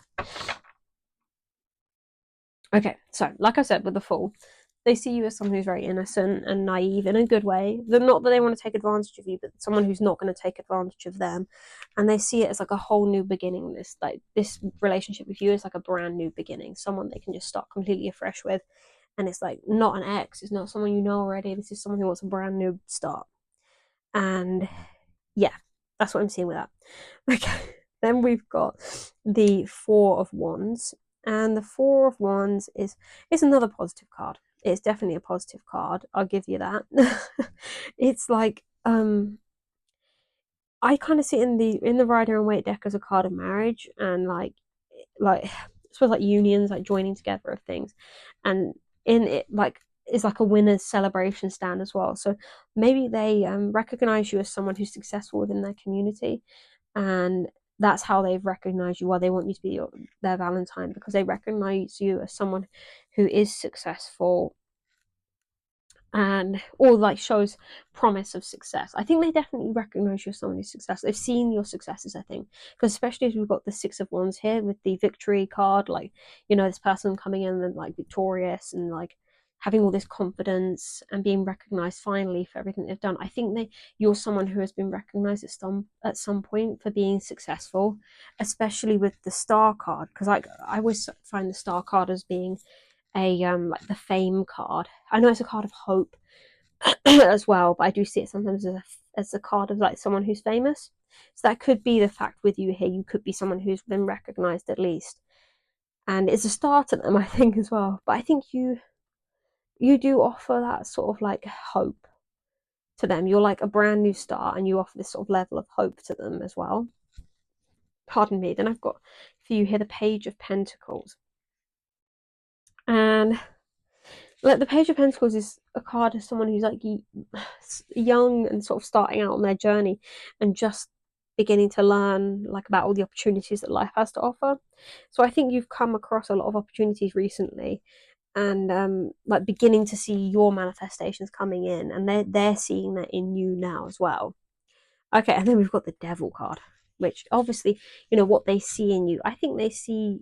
Okay, so like I said with the Fool, they see you as someone who's very innocent and naive in a good way. They're not that they want to take advantage of you, but someone who's not going to take advantage of them. And they see it as like a whole new beginning. This relationship with you is like a brand new beginning, someone they can just start completely afresh with. And it's like not an ex, it's not someone you know already. This is someone who wants a brand new start. And yeah, that's what I'm seeing with that. Okay, then we've got the Four of Wands. And the Four of Wands is another positive card. It's definitely a positive card. I'll give you that. It's like I kind of see it in the Rider and Waite deck as a card of marriage, and like I suppose like unions, like joining together of things, and in it like is like a winner's celebration stand as well. So maybe they recognize you as someone who's successful within their community, and that's how they've recognized you. Why they want you to be their Valentine, because they recognize you as someone who is successful and or like shows promise of success. I think they definitely recognize you as someone who's successful. They've seen your successes, I think, because especially as we've got the Six of Wands here with the victory card, like this person coming in and like victorious and like having all this confidence and being recognized finally for everything they've done. I think you're someone who has been recognized at some point for being successful, especially with the Star card, because I always find the Star card as being a like the fame card. I know it's a card of hope as well, but I do see it sometimes as a card of like someone who's famous. So that could be the fact with you here. You could be someone who's been recognized at least, and it's a start at them, I think, as well. But I think you do offer that sort of like hope to them. You're like a brand new start, and you offer this sort of level of hope to them as well. Pardon me. Then I've got for you here the Page of Pentacles. And like the Page of Pentacles is a card of someone who's like young and sort of starting out on their journey and just beginning to learn like about all the opportunities that life has to offer. So I think you've come across a lot of opportunities recently, and like beginning to see your manifestations coming in, and they're seeing that in you now as well. Okay, and then we've got the devil card, which obviously, what they see in you. I think they see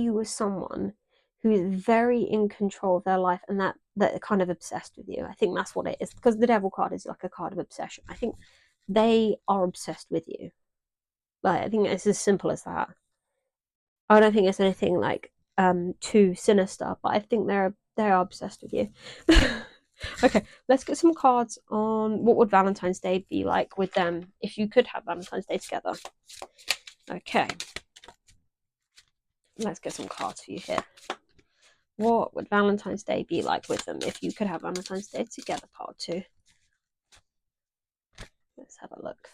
you as someone who is very in control of their life and that are kind of obsessed with you. I think that's what it is, because the devil card is like a card of obsession. I think they are obsessed with you. Like, I think it's as simple as that. I don't think it's anything like too sinister, but I think they are obsessed with you. Okay, let's get some cards on what would Valentine's Day be like with them if you could have Valentine's Day together. Okay, let's get some cards for you here. What would Valentine's Day be like with them if you could have Valentine's Day together, part 2? Let's have a look.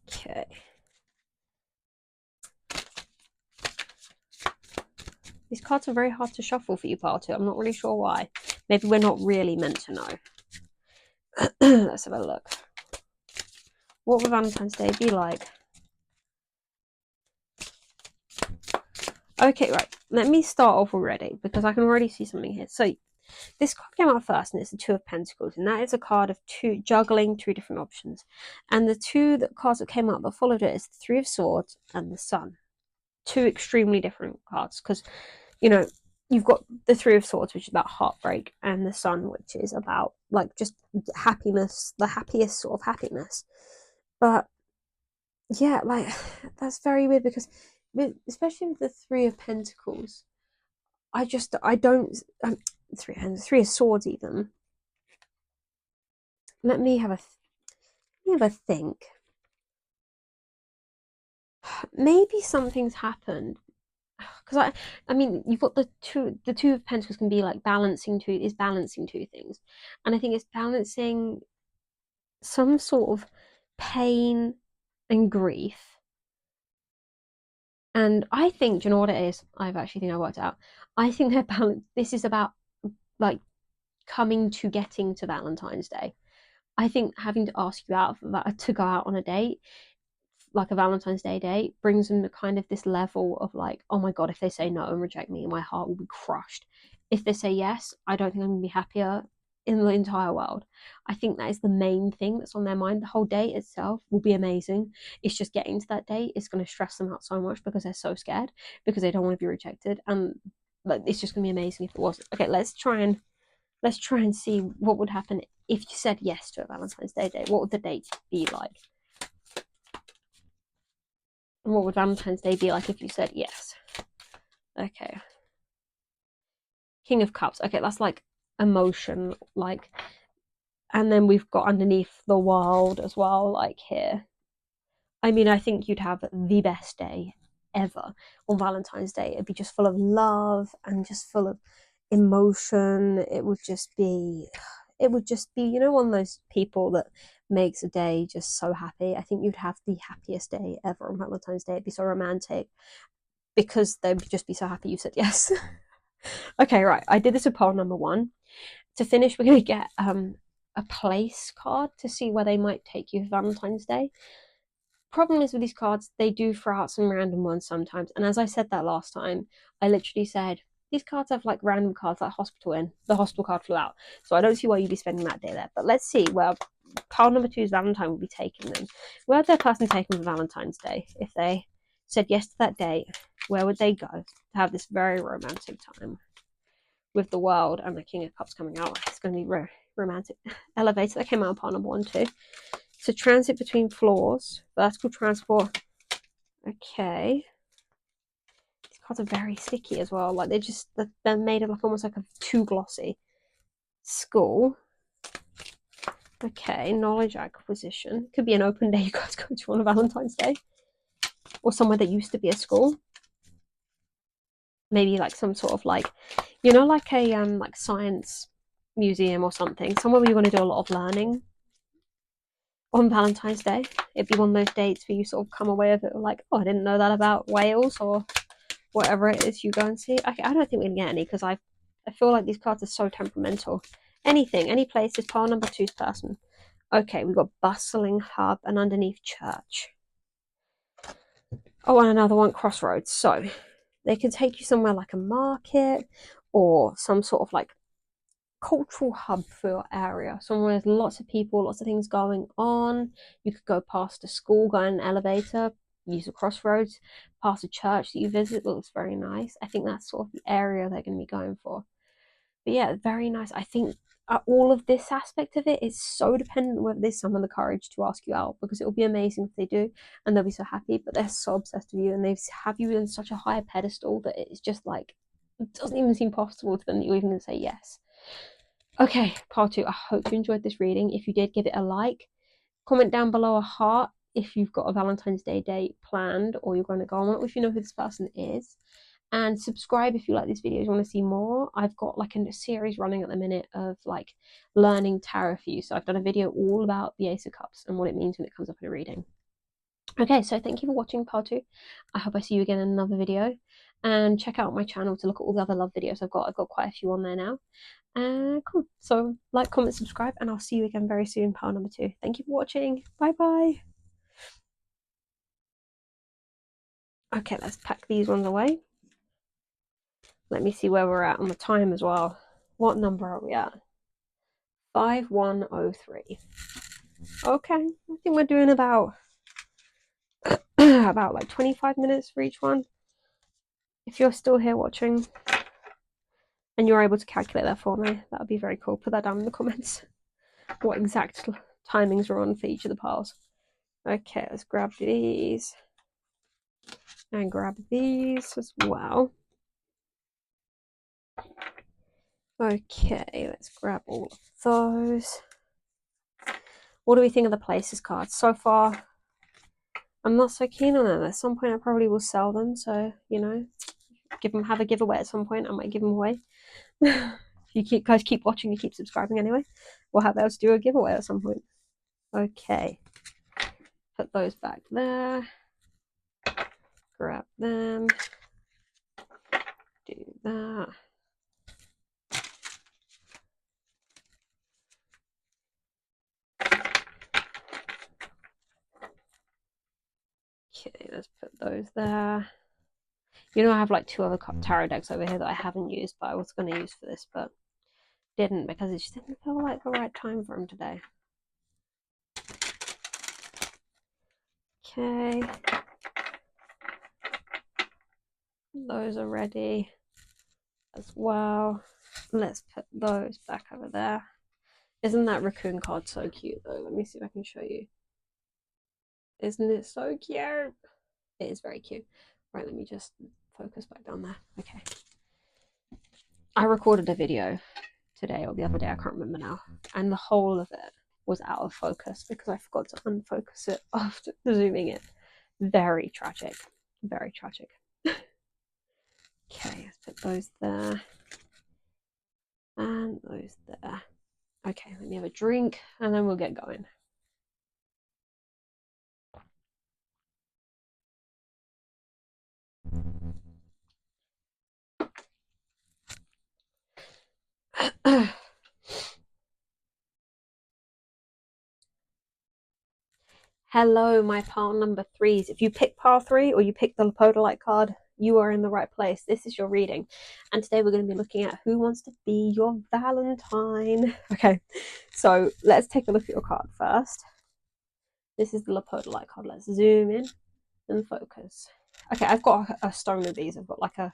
Okay. These cards are very hard to shuffle for you, part 2. I'm not really sure why. Maybe we're not really meant to know. Let's have a look. What would Valentine's Day be like? Okay, right. Let me start off already, because I can already see something here. So this card came out first, and it's the Two of Pentacles, and that is a card of juggling two different options. And the cards that came out that followed it is the Three of Swords and the Sun. Two extremely different cards, because you've got the Three of Swords, which is about heartbreak, and the Sun, which is about like just happiness, the happiest sort of happiness. But yeah, like that's very weird, because especially with the Three of Pentacles, I don't three of Swords even. Let me have a think. Maybe something's happened, because I mean, you've got the Two of Pentacles can be like balancing two things, and I think it's balancing some sort of pain and grief. And I think, do you know what it is? I worked out. I think they're balanced. This is about like coming to getting to Valentine's Day. I think having to ask you out to go out on a date, like a Valentine's Day date, brings them to kind of this level of like, oh my god, if they say no and reject me, my heart will be crushed. If they say yes, I don't think I'm gonna be happier in the entire world. I think that is the main thing that's on their mind. The whole date itself will be amazing. It's just getting to that date is going to stress them out so much, because they're so scared, because they don't want to be rejected, and like it's just going to be amazing if it was. Okay, let's try and see what would happen if you said yes to a Valentine's Day date. What would the date be like? And what would Valentine's Day be like if you said yes? Okay. King of Cups. Okay, that's like emotion, like, and then we've got underneath the world as well, like here. I mean, I think you'd have the best day ever on Valentine's Day. It'd be just full of love and just full of emotion. It would just be, one of those people that makes a day just so happy. I think you'd have the happiest day ever on Valentine's Day. It'd be so romantic, because they'd just be so happy you said yes. Okay, right. I did this with poll number 1. To finish, we're going to get a place card to see where they might take you for Valentine's Day. Problem is with these cards, they do throw out some random ones sometimes. And as I said that last time, I literally said, these cards have like random cards, like hospital in. The hospital card flew out. So I don't see why you'd be spending that day there. But let's see where pile number 2's Valentine will be taking them. Where would their person take them for Valentine's Day? If they said yes to that date, where would they go to have this very romantic time with the world and the King of Cups coming out? It's going to be romantic. Elevator, that came out on pile number 1 too. So transit between floors, vertical transport. Okay. These cards are very sticky as well. Like they're made of like almost like a too glossy. School. Okay, knowledge acquisition. Could be an open day you guys go to on a Valentine's Day. Or somewhere that used to be a school. Maybe like some sort of like, like a like science museum or something. Somewhere where you're going to do a lot of learning. On Valentine's Day, it'd be one of those dates where you sort of come away with it like, oh, I didn't know that about Wales, or whatever it is you go and see. Okay, I don't think we can get any, because I feel like these cards are so temperamental. Anything, any place is pile number 2's person. Okay, we've got bustling hub and underneath church. Oh, and another one, crossroads. So they can take you somewhere like a market, or some sort of like cultural hub for your area, somewhere with lots of people, lots of things going on. You could go past a school, go in an elevator, use a crossroads, past a church that you visit that looks very nice. I think that's sort of the area they're going to be going for. But yeah, very nice. I think all of this aspect of it is so dependent on whether there's someone the courage to ask you out, because it will be amazing if they do and they'll be so happy, but they're so obsessed with you and they have you in such a high pedestal that it's just like, it doesn't even seem possible to them that you're even going to say yes. Okay, part 2. I hope you enjoyed this reading. If you did, give it a like. Comment down below a heart if you've got a Valentine's Day date planned or you're going to go on it, if you know who this person is. And subscribe if you like these videos, want to see more. I've got like a series running at the minute of like learning tarot for you. So I've done a video all about the Ace of Cups and what it means when it comes up in a reading. Okay, so thank you for watching part 2. I hope I see you again in another video. And check out my channel to look at all the other love videos I've got. I've got quite a few on there now. Cool. So like, comment, subscribe, and I'll see you again very soon, part number 2. Thank you for watching. Bye bye. Okay, let's pack these ones away. Let me see where we're at on the time as well. What number are we at? 5103. Okay, I think we're doing about about like 25 minutes for each one. If you're still here watching and you're able to calculate that for me, that would be very cool. Put that down in the comments, what exact timings are on for each of the piles. Okay, let's grab these and grab these as well. Okay, let's grab all of those. What do we think of the places cards? So far, I'm not so keen on them. At some point I probably will sell them, so you know, have a giveaway at some point. I might give them away. If you guys keep watching, you keep subscribing anyway, we'll have else do a giveaway at some point. Okay, put those back there, grab them, do that. Okay, let's put those there. You know, I have like 2 other tarot decks over here that I haven't used, but I was going to use for this, but didn't because it just didn't feel like the right time for them today. Okay, those are ready as well. Let's put those back over there. Isn't that raccoon card so cute though? Let me see if I can show you. Isn't it so cute? It is very cute. Right, let me just focus back down there. Okay. I recorded a video today or the other day, I can't remember now, and the whole of it was out of focus because I forgot to unfocus it after zooming in. Very tragic. Very tragic. Okay, let's put those there. And those there. Okay, let me have a drink and then we'll get going. Hello, my pile number 3s. If you pick pile 3 or you pick the Lepodolite card, you are in the right place. This is your reading. And today we're going to be looking at who wants to be your Valentine. Okay, so let's take a look at your card first. This is the Lepodolite card. Let's zoom in and focus. Okay, I've got a stone of these. I've got like a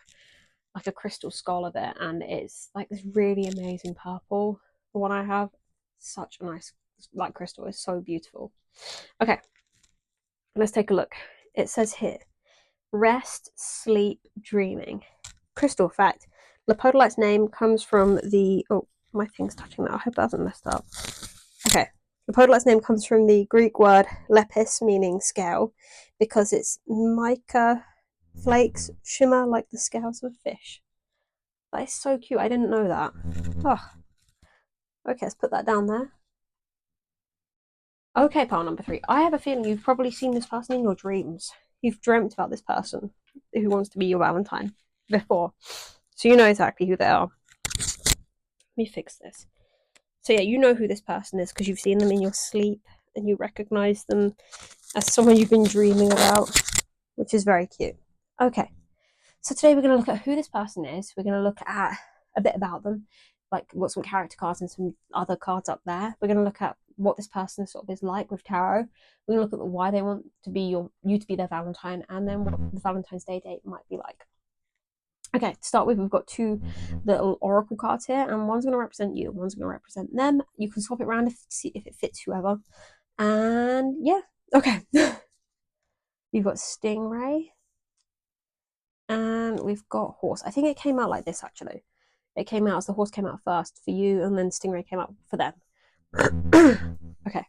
crystal skull of it, and it's like this really amazing purple. The one I have, such a nice like crystal. It's so beautiful. Okay, let's take a look. It says here, rest, sleep, dreaming. Crystal fact, Lepodolite's name comes from the, oh, my thing's touching that. I hope it hasn't messed up. Okay, Lepodolite's name comes from the Greek word lepis, meaning scale, because it's mica flakes shimmer like the scales of a fish. That is so cute. I didn't know that. Oh. Okay, let's put that down there. Okay, pile number 3. I have a feeling you've probably seen this person in your dreams. You've dreamt about this person who wants to be your Valentine before. So you know exactly who they are. Let me fix this. So yeah, you know who this person is because you've seen them in your sleep and you recognize them as someone you've been dreaming about, which is very cute. Okay, so today we're going to look at who this person is. We're going to look at a bit about them. Like, got some character cards and some other cards up there. We're going to look at what this person sort of is like with tarot. We're going to look at why they want to be you to be their Valentine, and then what the Valentine's Day date might be like. Okay, to start with, we've got two little oracle cards here, and one's going to represent you, one's going to represent them. You can swap it around see if it fits whoever. And yeah, okay. You've got Stingray, and we've got Horse. I think it came out like this, actually. It came out as the Horse came out first for you, and then Stingray came out for them. Okay.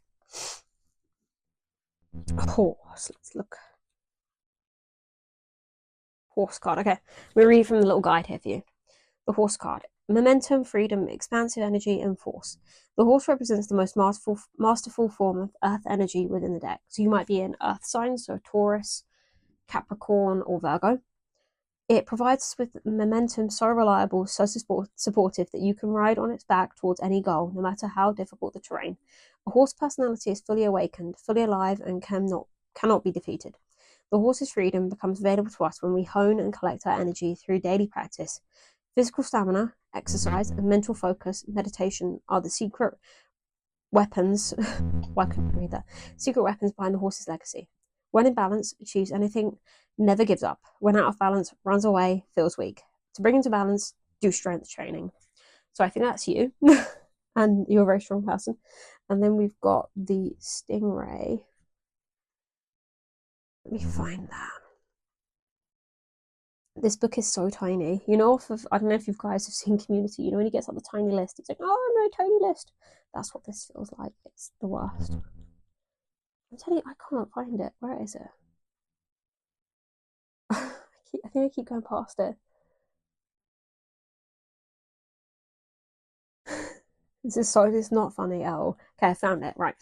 Horse. Let's look. Horse card. Okay. We read from the little guide here for you. The Horse card. Momentum, freedom, expansive energy, and force. The Horse represents the most masterful form of earth energy within the deck. So you might be an earth sign, so Taurus, Capricorn, or Virgo. It provides us with momentum so reliable, so supportive that you can ride on its back towards any goal, no matter how difficult the terrain. A horse personality is fully awakened, fully alive, and cannot be defeated. The horse's freedom becomes available to us when we hone and collect our energy through daily practice. Physical stamina, exercise, and mental focus, meditation are the secret weapons. Why couldn't I read that? Secret weapons behind the horse's legacy. When in balance, achieves anything, never gives up. When out of balance, runs away, feels weak. To bring into balance, do strength training. So I think that's you. And you're a very strong person. And then we've got the Stingray. Let me find that. This book is so tiny. You know, I don't know if you guys have seen Community. You know, when he gets like the tiny list, he's like, oh no, tiny list. That's what this feels like. It's the worst. I'm telling you, I can't find it. Where is it? I think I keep going past it. This is not funny at all. Okay, I found it. Right.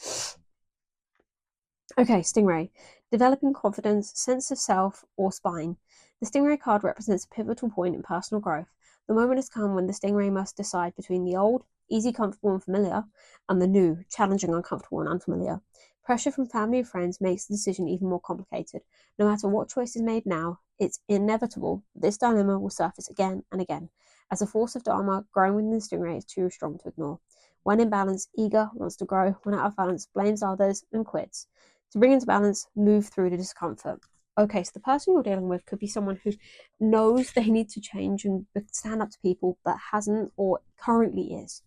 Okay, Stingray. Developing confidence, sense of self, or spine. The Stingray card represents a pivotal point in personal growth. The moment has come when the Stingray must decide between the old, easy, comfortable, and familiar, and the new, challenging, uncomfortable, and unfamiliar. Pressure from family and friends makes the decision even more complicated. No matter what choice is made now, it's inevitable this dilemma will surface again and again, as a force of Dharma growing within the Stingray is too strong to ignore. When in balance, eager, wants to grow. When out of balance, blames others and quits. To bring into balance, move through the discomfort. Okay, so the person you're dealing with could be someone who knows they need to change and stand up to people, but hasn't or currently is.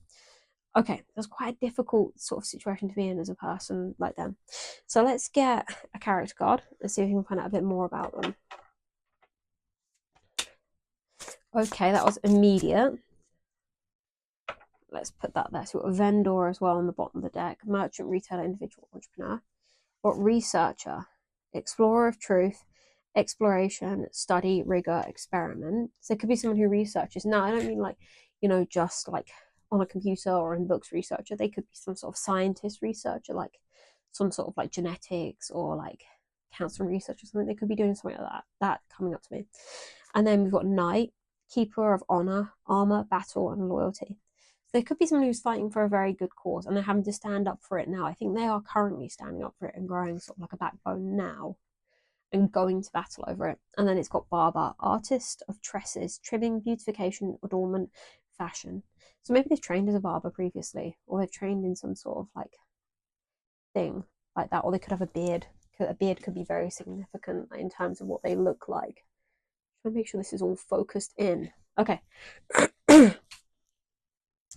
Okay, that's quite a difficult sort of situation to be in as a person like them. So let's get a character card and see if we can find out a bit more about them. Okay, that was immediate. Let's put that there. So we've got a vendor as well on the bottom of the deck. Merchant, retailer, individual, entrepreneur. Got researcher, explorer of truth, exploration, study, rigor, experiment. So it could be someone who researches. Now, I don't mean like, just like on a computer or in books researcher. They could be some sort of scientist researcher, like some sort of like genetics or like cancer research or something. They could be doing something like that. That coming up to me. And then we've got knight, keeper of honor, armor, battle, and loyalty. There could be someone who's fighting for a very good cause and they're having to stand up for it now. I think they are currently standing up for it and growing sort of like a backbone now and going to battle over it. And then it's got barber, artist of tresses, trimming, beautification, adornment, fashion. So maybe they've trained as a barber previously, or they've trained in some sort of like thing like that, or they could have a beard. A beard could be very significant in terms of what they look like. I'm trying to make sure this is all focused in. Okay.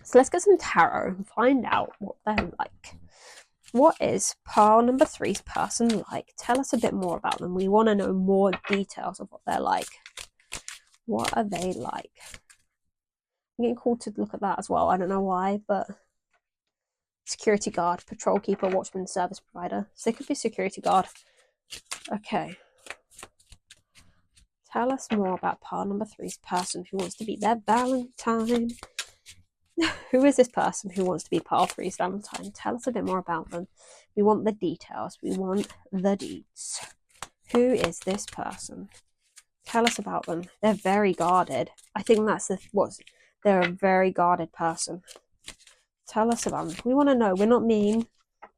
So let's get some tarot and find out what they're like. What is pile number 3's person like? Tell us a bit more about them. We want to know more details of what they're like. What are they like? I'm getting called to look at that as well. I don't know why, but security guard, patrol keeper, watchman, service provider. So they could be security guard. Okay. Tell us more about pile number 3's person who wants to be their Valentine. Who is this person who wants to be pile 3's Valentine? Tell us a bit more about them. We want the details. We want the deets. Who is this person? Tell us about them. They're very guarded. I think that's they're a very guarded person. Tell us about them. We want to know. We're not mean.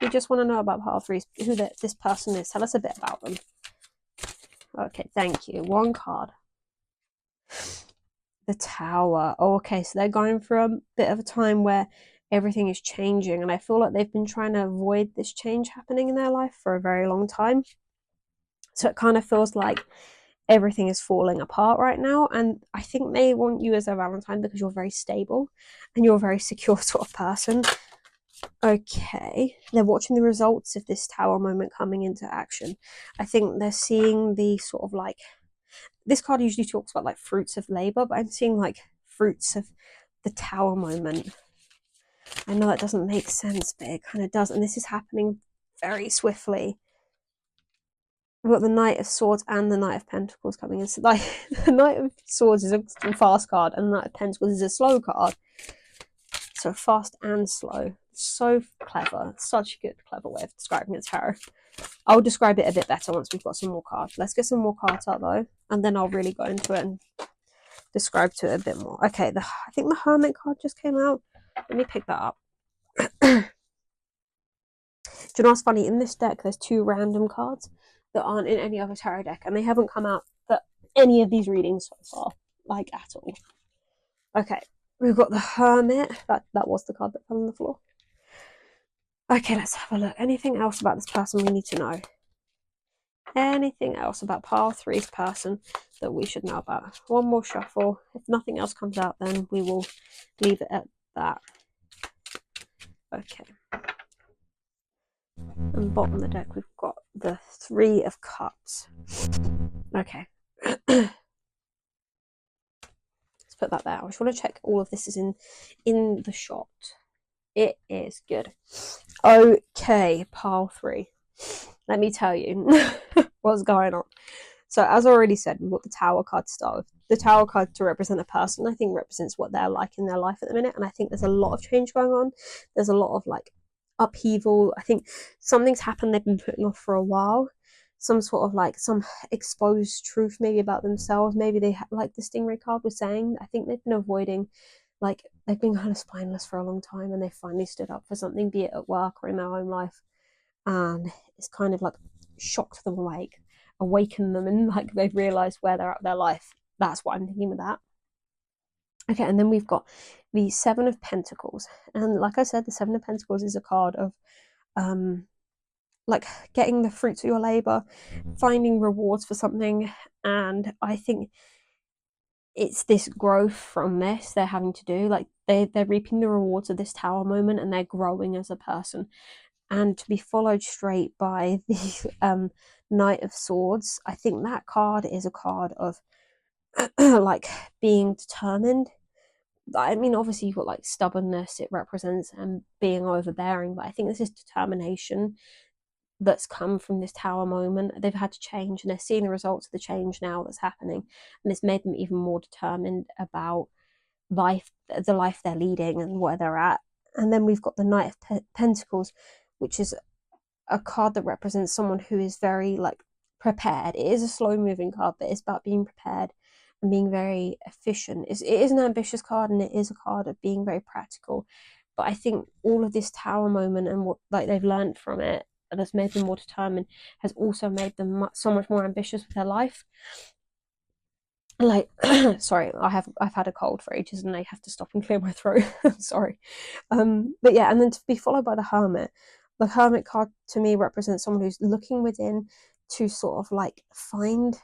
We just want to know about pile 3's, who this person is. Tell us a bit about them. Okay, thank you. One card. The Tower. Oh, okay, so they're going through a bit of a time where everything is changing, and I feel like they've been trying to avoid this change happening in their life for a very long time. So it kind of feels like everything is falling apart right now, and I think they want you as a Valentine because you're very stable and you're a very secure sort of person. Okay, they're watching the results of this Tower moment coming into action. I think they're seeing the sort of like, this card usually talks about like fruits of labor, but I'm seeing like fruits of the Tower moment. I know that doesn't make sense, but it kind of does, and this is happening very swiftly. We've got the Knight of Swords and the Knight of Pentacles coming in. So like the Knight of Swords is a fast card, and the Knight of Pentacles is a slow card. So fast and slow. So clever. Such a good, clever way of describing a tarot. I'll describe it a bit better once we've got some more cards. Let's get some more cards out though, and then I'll really go into it and describe to it a bit more. Okay, I think the Hermit card just came out. Let me pick that up. Do you know what's funny? In this deck, there's 2 random cards that aren't in any other tarot deck, and they haven't come out for any of these readings so far, like at all. Okay, we've got the Hermit. That was the card that fell on the floor. Okay, let's have a look. Anything else about this person we need to know? Anything else about pile 3's person that we should know about? One more shuffle. If nothing else comes out, then we will leave it at that. Okay. And bottom of the deck, we've got the 3 of Cups. Okay. Let's put that there. I just want to check all of this is in the shot. It is good. Okay, pile 3. Let me tell you what's going on. So as I already said, we've got the Tower card to start with. The Tower card to represent a person, I think represents what they're like in their life at the minute. And I think there's a lot of change going on. There's a lot of like upheaval. I think something's happened they've been putting off for a while. Some sort of like some exposed truth maybe about themselves. Maybe they like the Stingray card was saying. I think they've been avoiding, like they've been kind of spineless for a long time, and they finally stood up for something, be it at work or in their own life. And it's kind of like shocked them awake, awakened them, and like they've realized where they're at with their life. That's what I'm thinking with that. Okay, and then we've got the 7 of Pentacles, and like I said, the 7 of Pentacles is a card of like getting the fruits of your labor, finding rewards for something. And I think it's this growth from this they're having to do, like they're reaping the rewards of this Tower moment, and they're growing as a person. And to be followed straight by the Knight of Swords, I think that card is a card of like being determined. I mean, obviously you've got like stubbornness it represents, and being overbearing, but I think this is determination that's come from this Tower moment. They've had to change, and they're seeing the results of the change now that's happening, and it's made them even more determined about life, the life they're leading and where they're at. And then we've got the Knight of Pentacles, which is a card that represents someone who is very like prepared. It is a slow moving card, but it's about being prepared and being very efficient. It is an ambitious card, and it is a card of being very practical. But I think all of this Tower moment and what like they've learned from it, that's made them more determined, has also made them so much more ambitious with their life. Like sorry, I've had a cold for ages, and I have to stop and clear my throat. Sorry. But yeah, and then to be followed by the Hermit. The Hermit card to me represents someone who's looking within to sort of like find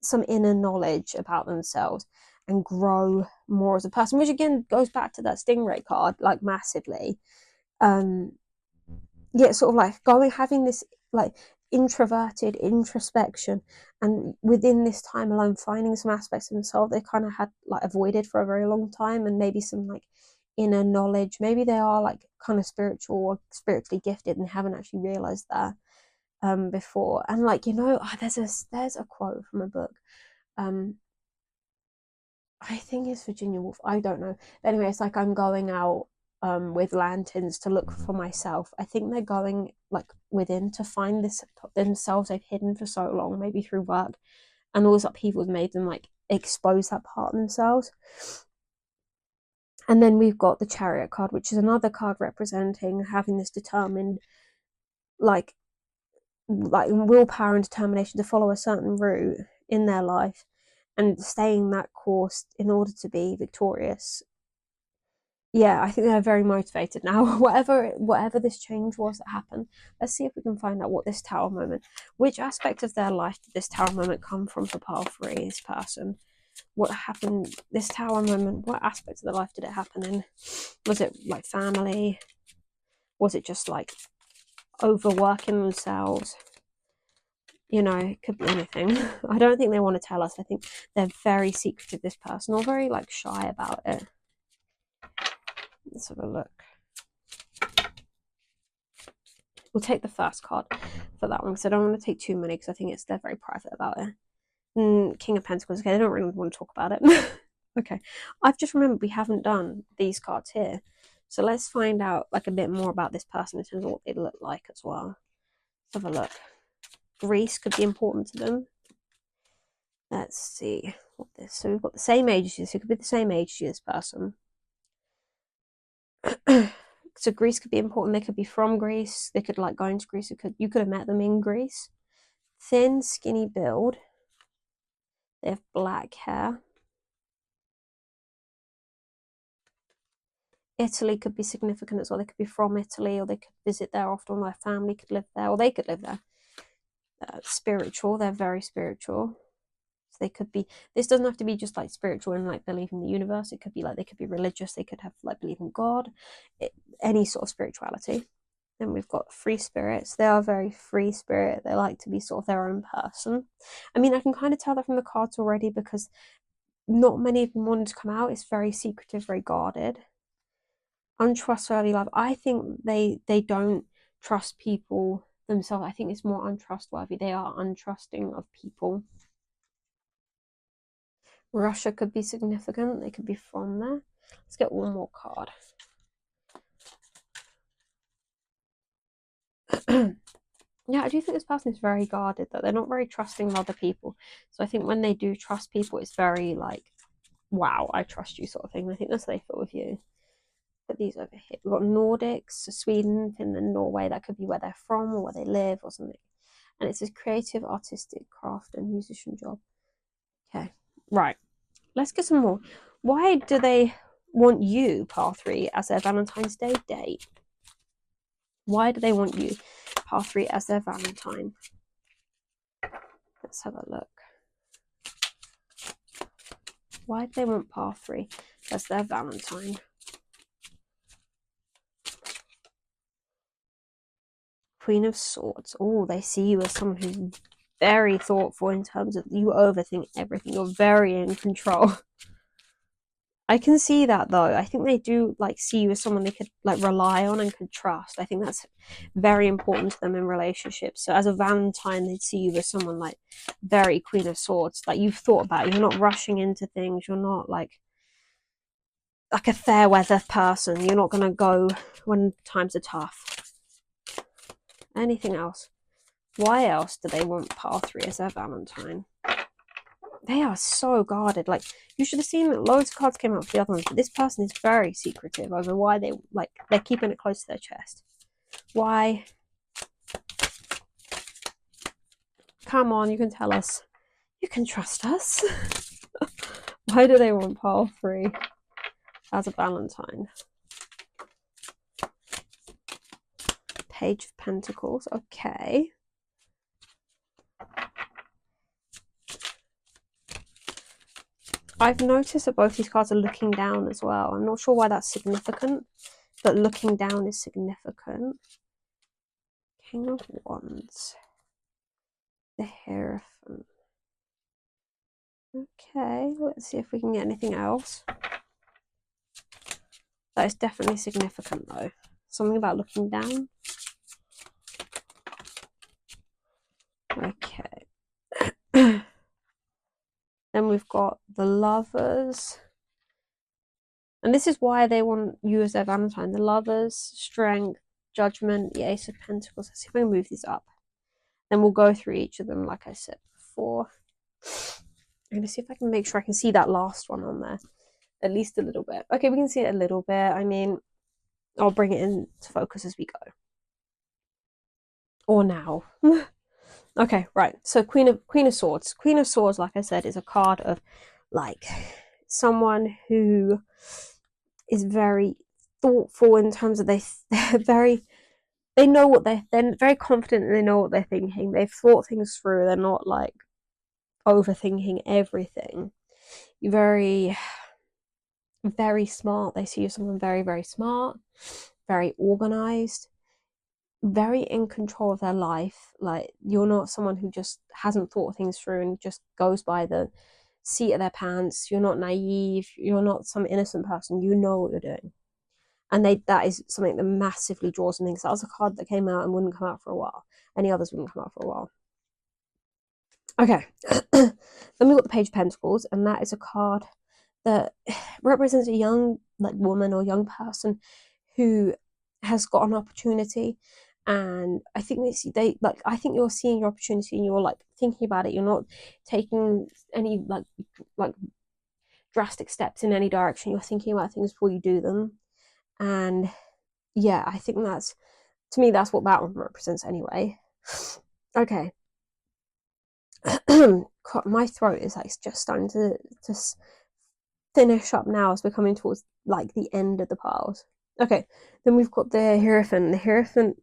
some inner knowledge about themselves and grow more as a person, which again goes back to that Stingray card like massively. Yeah, sort of like having this like introverted introspection, and within this time alone finding some aspects of themselves they kind of had like avoided for a very long time, and maybe some like inner knowledge. Maybe they are like kind of spiritual or spiritually gifted and haven't actually realized that before. And like, you know, there's a quote from a book, I think it's Virginia Woolf, I don't know, but anyway, it's like I'm going out with lanterns to look for myself. I think they're going like within to find this themselves they've hidden for so long, maybe through work, and all this upheaval has made them like expose that part of themselves. And then we've got the Chariot card, which is another card representing having this determined like willpower and determination to follow a certain route in their life. and staying that course in order to be victorious. Yeah, I think they're very motivated now. whatever this change was that happened, let's see if we can find out what this tower moment, which aspect of their life did this tower moment come from for pile 3, this person? What happened, this tower moment, what aspect of their life did it happen in? Was it like family? Was it just like overworking themselves? You know, it could be anything. I don't think they want to tell us. I think they're very secretive, this person, or very like shy about it. Let's have a look. We'll take the first card for that one because I don't want to take too many because I think they're very private about it. King of Pentacles. Okay, they don't really want to talk about it. Okay, I've just remembered we haven't done these cards here, so let's find out like a bit more about this person in terms of what they look like as well. Let's have a look. Greece could be important to them. Let's see what this. So we've got the same age as you. So it could be the same age as this person. So Greece could be important. They could be from Greece. They could like go into Greece. You could have met them in Greece. Thin, skinny build. They have black hair. Italy could be significant as well. They could be from Italy, or they could visit there often. Their family could live there, or they could live there. Spiritual. They're very spiritual. So they could be. This doesn't have to be just like spiritual and like believe in the universe. It could be like they could be religious. They could have like believe in God. Any sort of spirituality. Then we've got free spirits. They are very free spirit. They like to be sort of their own person. I mean, I can kind of tell that from the cards already because not many of them wanted to come out. It's very secretive, very guarded. Untrustworthy love. I think they don't trust people themselves. I think it's more untrustworthy. They are untrusting of people. Russia could be significant. They could be from there. Let's get one more card. Yeah, I do think this person is very guarded, though. They're not very trusting of other people. So I think when they do trust people, it's very like, wow, I trust you sort of thing. I think that's how they feel with you. Put these over here. We've got Nordics, so Sweden, Finland, Norway. That could be where they're from or where they live or something. And it's a creative, artistic craft and musician job. Okay, right. Let's get some more. Why do they want you, pile 3, as their Valentine's Day date? Why do they want you, pile 3, as their Valentine? Let's have a look. Why do they want pile 3 as their Valentine? Queen of Swords. Oh, they see you as someone who's very thoughtful in terms of you overthink everything. You're very in control. I can see that though. I think they do like see you as someone they could like rely on and could trust. I think that's very important to them in relationships. So as a Valentine, they'd see you as someone like very Queen of Swords. Like you've thought about it. You're not rushing into things. You're not like a fair weather person. You're not gonna go when times are tough. Anything else? Why else do they want pile 3 as their Valentine? They are so guarded. Like you should have seen that loads of cards came out for the other ones, but this person is very secretive over why they're keeping it close to their chest. Why? Come on, you can tell us. You can trust us. Why do they want pile 3 as a Valentine? Page of Pentacles. Okay. I've noticed that both these cards are looking down as well. I'm not sure why that's significant, but looking down is significant. King of Wands. The Hierophant. Okay, let's see if we can get anything else. That is definitely significant though. Something about looking down. Okay. Then we've got the Lovers. And this is why they want you as their Valentine. The Lovers, Strength, Judgment, the Ace of Pentacles. Let's see if we can move these up. Then we'll go through each of them like I said before. I'm going to see if I can make sure I can see that last one on there. At least a little bit. Okay, we can see it a little bit. I mean, I'll bring it into focus as we go. Or now. Okay, right. So Queen of Swords. Queen of Swords, like I said, is a card of like someone who is very thoughtful in terms of they're very they know what they're very confident and they know what they're thinking. They've thought things through. They're not like overthinking everything. You're very smart. They see you as someone very, very smart, very organized, very in control of their life. Like you're not someone who just hasn't thought things through and just goes by the seat of their pants. You're not naive. You're not some innocent person. You know what you're doing. And that is something that massively draws them in. That was a card that came out and wouldn't come out for a while. Any others wouldn't come out for a while. Okay. Then we've got the Page of Pentacles, and that is a card that represents a young like woman or young person who has got an opportunity. And I think I think you're seeing your opportunity and you're like thinking about it. You're not taking any like drastic steps in any direction. You're thinking about things before you do them. And yeah, I think that's, to me, that's what that one represents anyway. Okay. My throat is like just starting to finish up now as we're coming towards like the end of the piles. Okay, then we've got the Hierophant. The Hierophant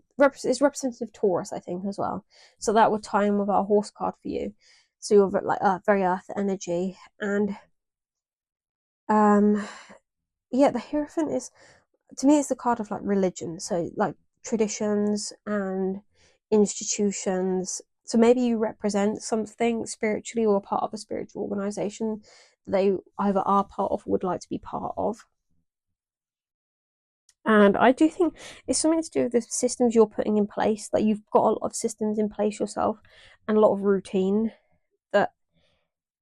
is representative of Taurus, I think, as well. So that would tie in with our horse card for you. So you're like very earth energy. And yeah, the Hierophant is, to me, it's the card of like religion. So like traditions and institutions. So maybe you represent something spiritually or part of a spiritual organization that they either are part of or would like to be part of. And I do think it's something to do with the systems you're putting in place. Like you've got a lot of systems in place yourself and a lot of routine that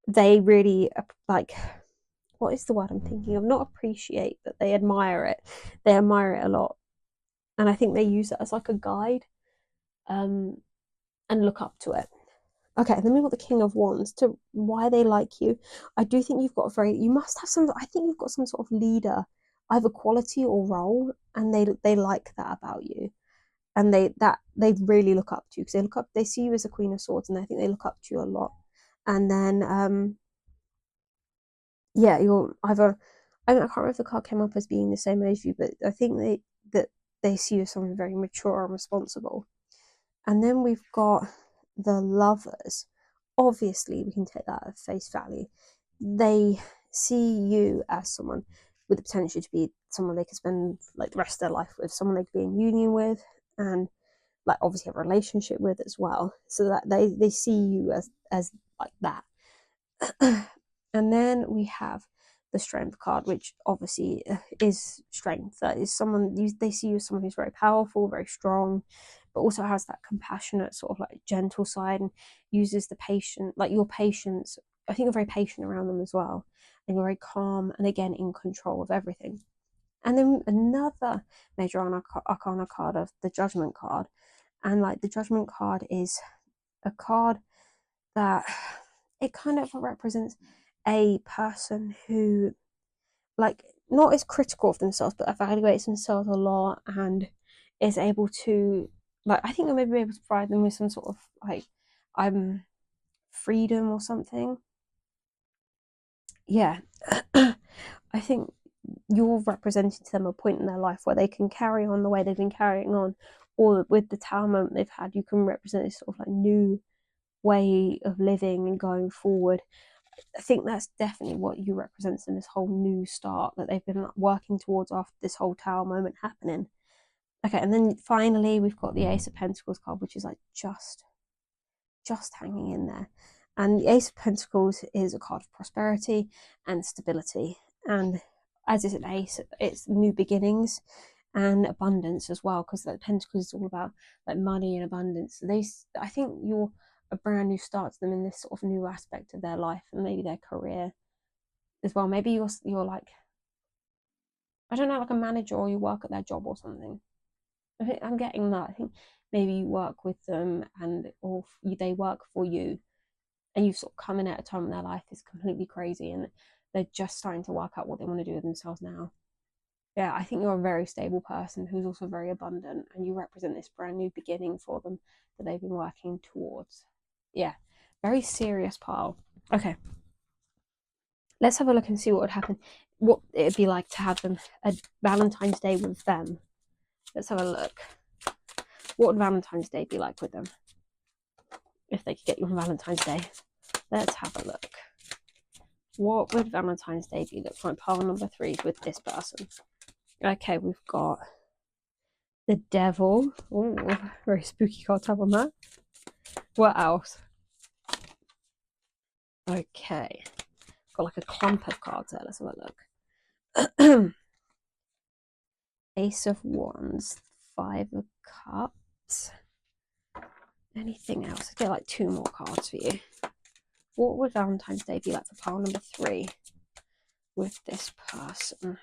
they really like. What is the word I'm thinking of? Not appreciate, but they admire it. They admire it a lot. And I think they use it as like a guide, and look up to it. Okay, then we've got the King of Wands. To why they like you, I do think you've got you must have some, I think you've got some sort of leader, either quality or role, and they like that about you. And they really look up to you because they see you as a Queen of Swords, and I think they look up to you a lot. And then yeah, you're either, I can't remember if the card came up as being the same age as you, but I think they see you as someone very mature and responsible. And then we've got the Lovers. Obviously, we can take that at face value. They see you as someone with the potential to be someone they could spend like the rest of their life with, someone they could be in union with, and like obviously have a relationship with as well. So that they see you as like that. And then we have the Strength card, which obviously is strength. That is someone they see you as someone who's very powerful, very strong, but also has that compassionate sort of like gentle side, and uses the patient, like your patience. I think you're very patient around them as well, and you're very calm and again in control of everything. And then another major arcana card of the Judgment card, and like the Judgment card is a card that it kind of represents a person who like not as critical of themselves but evaluates themselves a lot and is able to, like, I think they may be able to provide them with some sort of like freedom or something. Yeah. I think you're representing to them a point in their life where they can carry on the way they've been carrying on, or with the tower moment they've had, you can represent this sort of like new way of living and going forward. I think that's definitely what you represent in this whole new start that they've been working towards after this whole tower moment happening. Okay, and then finally we've got the Ace of Pentacles card, which is like just hanging in there. And the Ace of Pentacles is a card of prosperity and stability. And as is an ace, it's new beginnings and abundance as well, because the Pentacles is all about like money and abundance. I think you're a brand new start to them in this sort of new aspect of their life and maybe their career as well. Maybe you're like, I don't know, like a manager, or you work at their job or something. I'm getting that. I think maybe you work with them or they work for you, and you've sort of come in at a time when their life is completely crazy and they're just starting to work out what they want to do with themselves now. Yeah, I think you're a very stable person who's also very abundant, and you represent this brand new beginning for them that they've been working towards. yeah, very serious pile. Okay, let's have a look and see what would happen. What it'd be like to have them a Valentine's Day with them. Let's have a look. What would Valentine's Day be like with them if they could get you on Valentine's Day? Let's have a look. What would Valentine's Day be? Looks like pile number 3 with this person. Okay, we've got the devil. Oh, very spooky card to have on that. What else? Okay, got like a clump of cards there. Let's have a look. Ace of Wands, 5 of Cups. Anything else? I'll get like 2 more cards for you. What would Valentine's Day be like for pile number 3 with this person?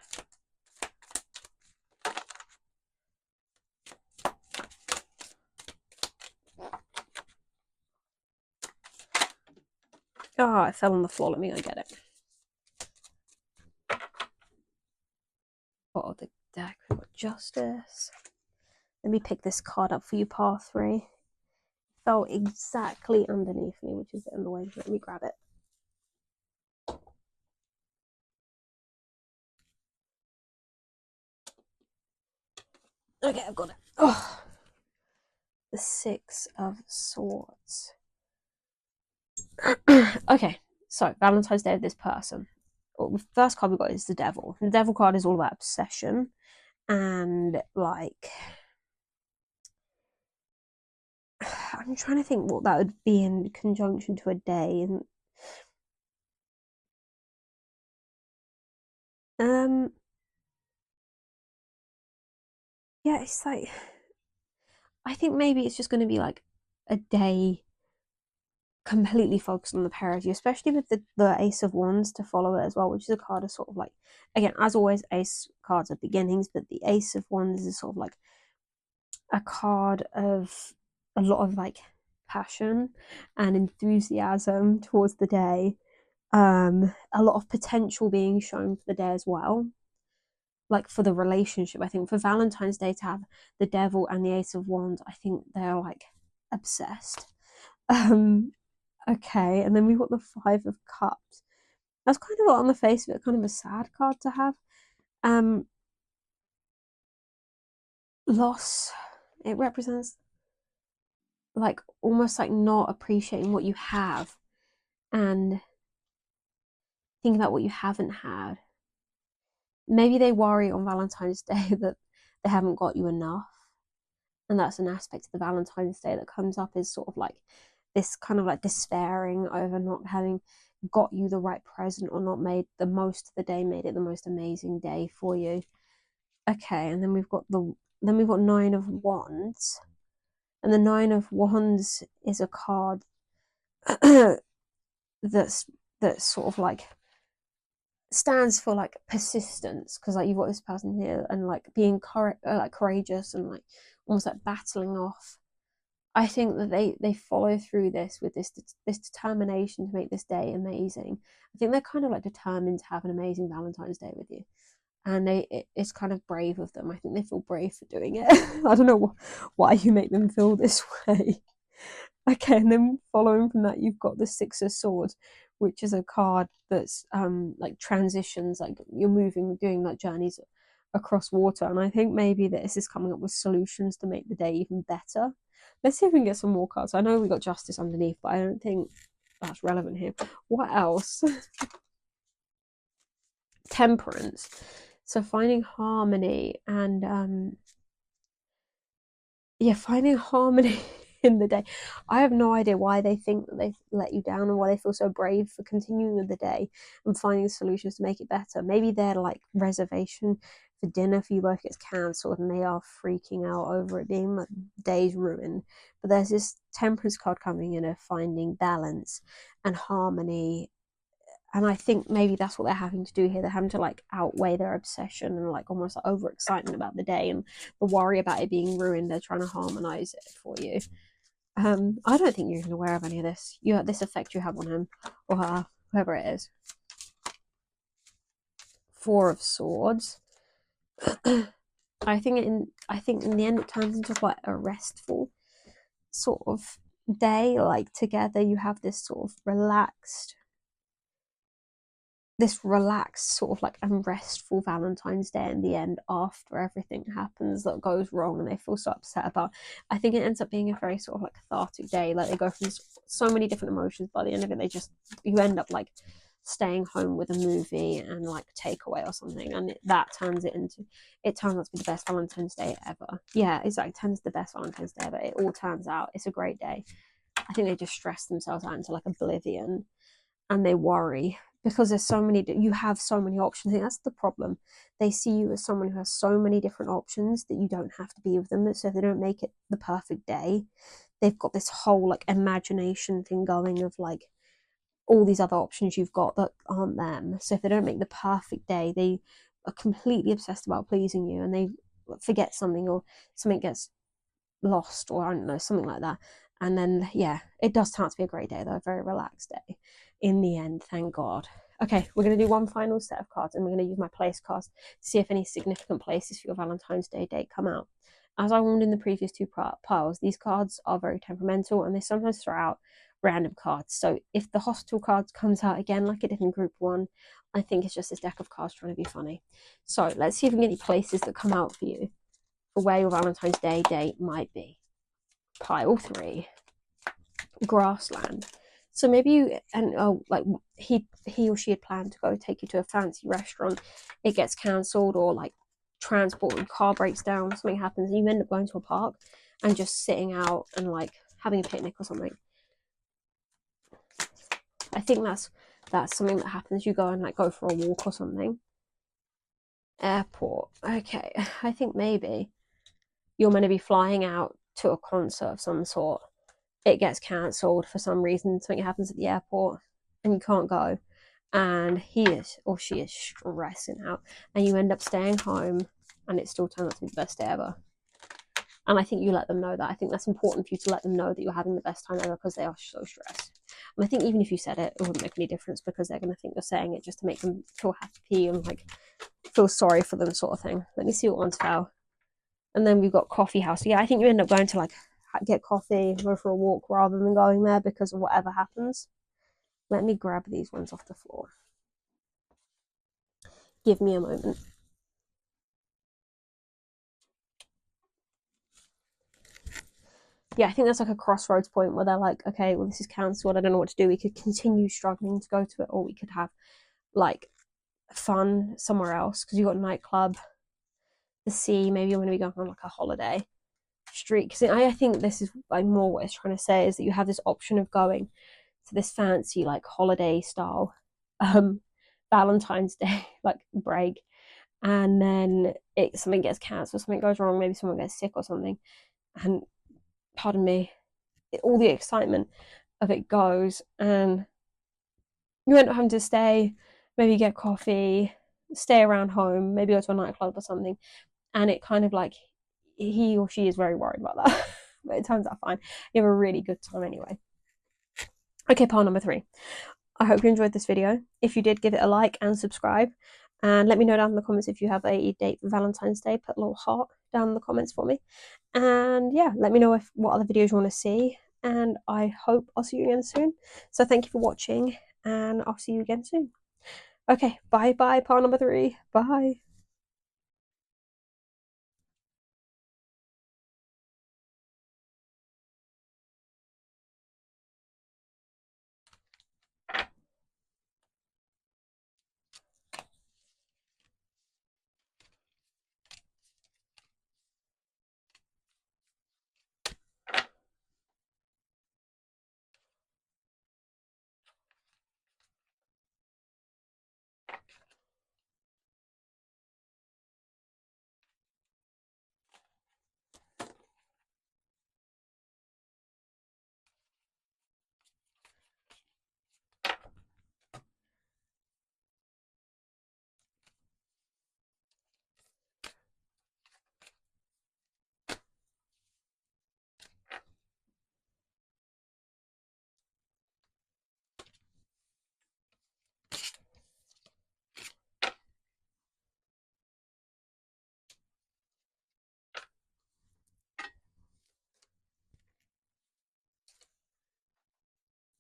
Oh, it fell on the floor. Let me go get it. Bottom of the deck, we've got Justice. Let me pick this card up for you, pile 3. It fell exactly underneath me, which is in the way. Let me grab it. Okay, I've got it. Oh, the 6 of Swords. Okay, so Valentine's Day of this person. Well, the first card we got is the Devil. The Devil card is all about obsession and like I'm trying to think what that would be in conjunction to a day, and yeah, it's like I think maybe it's just going to be like a day completely focused on the pair of you, especially with the Ace of Wands to follow it as well, which is a card of sort of like, again, as always, Ace cards are beginnings, but the Ace of Wands is sort of like a card of a lot of like passion and enthusiasm towards the day. A lot of potential being shown for the day as well. Like for the relationship, I think for Valentine's Day to have the Devil and the Ace of Wands, I think they're like obsessed. Okay, and then we've got the 5 of Cups. That's kind of on the face of it, kind of a sad card to have. Um, Loss. It represents like almost like not appreciating what you have and thinking about what you haven't had. Maybe they worry on Valentine's Day that they haven't got you enough. And that's an aspect of the Valentine's Day that comes up, is sort of like this kind of like despairing over not having got you the right present or not made the most of the day, made it the most amazing day for you. Okay, and then we've got 9 of Wands. And the 9 of Wands is a card that's sort of like stands for like persistence, because like you've got this person here and like being like courageous and like almost like battling off. I think that they follow through this with this determination to make this day amazing. I think they're kind of like determined to have an amazing Valentine's Day with you, and it's kind of brave of them. I think they feel brave for doing it. I don't know why you make them feel this way. Okay, and then following from that, you've got the 6 of Swords, which is a card that's like transitions, like you're moving, doing like journeys across water. And I think maybe this is coming up with solutions to make the day even better. Let's see if we can get some more cards. I know we got Justice underneath, but I don't think that's relevant here. What else? Temperance. So finding harmony and yeah, finding harmony in the day. I have no idea why they think that they've let you down and why they feel so brave for continuing with the day and finding solutions to make it better. Maybe their like reservation for dinner for you both gets cancelled and they are freaking out over it being like day's ruined. But there's this temperance card coming in of finding balance and harmony, and I think maybe that's what they're having to do here. They're having to like outweigh their obsession and like almost like overexcitement about the day and the worry about it being ruined. They're trying to harmonize it for you. I don't think you're even aware of any of this. This effect you have on him or her, whoever it is. 4 of Swords. I think in the end it turns into quite a restful sort of day, like together, you have this relaxed sort of like and restful Valentine's Day in the end after everything happens that goes wrong and they feel so upset about. I think it ends up being a very sort of like cathartic day. Like they go through so many different emotions. By the end of it, you end up like staying home with a movie and like takeaway or something, and that turns out to be the best Valentine's Day ever. Yeah, exactly. It turns the best Valentine's Day ever. It all turns out it's a great day. I think they just stress themselves out into like oblivion and they worry because you have so many options. I think that's the problem. They see you as someone who has so many different options that you don't have to be with them. So if they don't make it the perfect day, they've got this whole like imagination thing going of like all these other options you've got that aren't them. So if they don't make the perfect day, they are completely obsessed about pleasing you and they forget something or something gets lost or I don't know, something like that. And then, yeah, it does turn out to be a great day, though, a very relaxed day in the end, thank God. Okay, we're going to do one final set of cards and we're going to use my place cards to see if any significant places for your Valentine's Day date come out. As I warned in the previous two piles, these cards are very temperamental and they sometimes throw out random cards. So if the hospital cards comes out again like it did in group one, I think it's just this deck of cards trying to be funny. So let's see if we can get any places that come out for you for where your Valentine's Day date might be. Pile 3, grassland. So maybe he or she had planned to go take you to a fancy restaurant. It gets cancelled, or like transport and car breaks down, something happens, and you end up going to a park and just sitting out and like having a picnic or something. I think that's something that happens. You go and like go for a walk or something. Airport. Okay, I think maybe you're meant to be flying out to a concert of some sort. It gets cancelled for some reason, something happens at the airport and you can't go, and he is or she is stressing out and you end up staying home and it still turns out to be the best day ever. And I think you let them know that. I think that's important for you to let them know that you're having the best time ever because they are so stressed. And I think even if you said it, it wouldn't make any difference because they're going to think you're saying it just to make them feel happy and like feel sorry for them, sort of thing. Let me see what ones fell. And then we've got coffee house. So yeah, I think you end up going to like get coffee, go for a walk rather than going there because of whatever happens. Let me grab these ones off the floor. Give me a moment. Yeah, I think that's like a crossroads point where they're like, okay, well, this is cancelled. I don't know what to do. We could continue struggling to go to it, or we could have like fun somewhere else because you got a nightclub, the sea. Maybe you're going to be going on like a holiday street. Because I think this is like more what it's trying to say is that you have this option of going to this fancy like holiday style Valentine's Day like break, and then something gets cancelled, something goes wrong, maybe someone gets sick or something, and pardon me, all the excitement of it goes, and you end up having to stay, maybe get coffee, stay around home, maybe go to a nightclub or something, and it kind of like he or she is very worried about that, but it turns out fine. You have a really good time anyway. Okay, pile number 3. I hope you enjoyed this video. If you did, give it a like and subscribe. And let me know down in the comments if you have a date for Valentine's Day. Put a little heart down in the comments for me. And yeah, let me know what other videos you want to see. And I hope I'll see you again soon. So thank you for watching, and I'll see you again soon. Okay, bye bye, part number 3. Bye.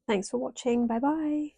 Thanks for watching. Bye bye.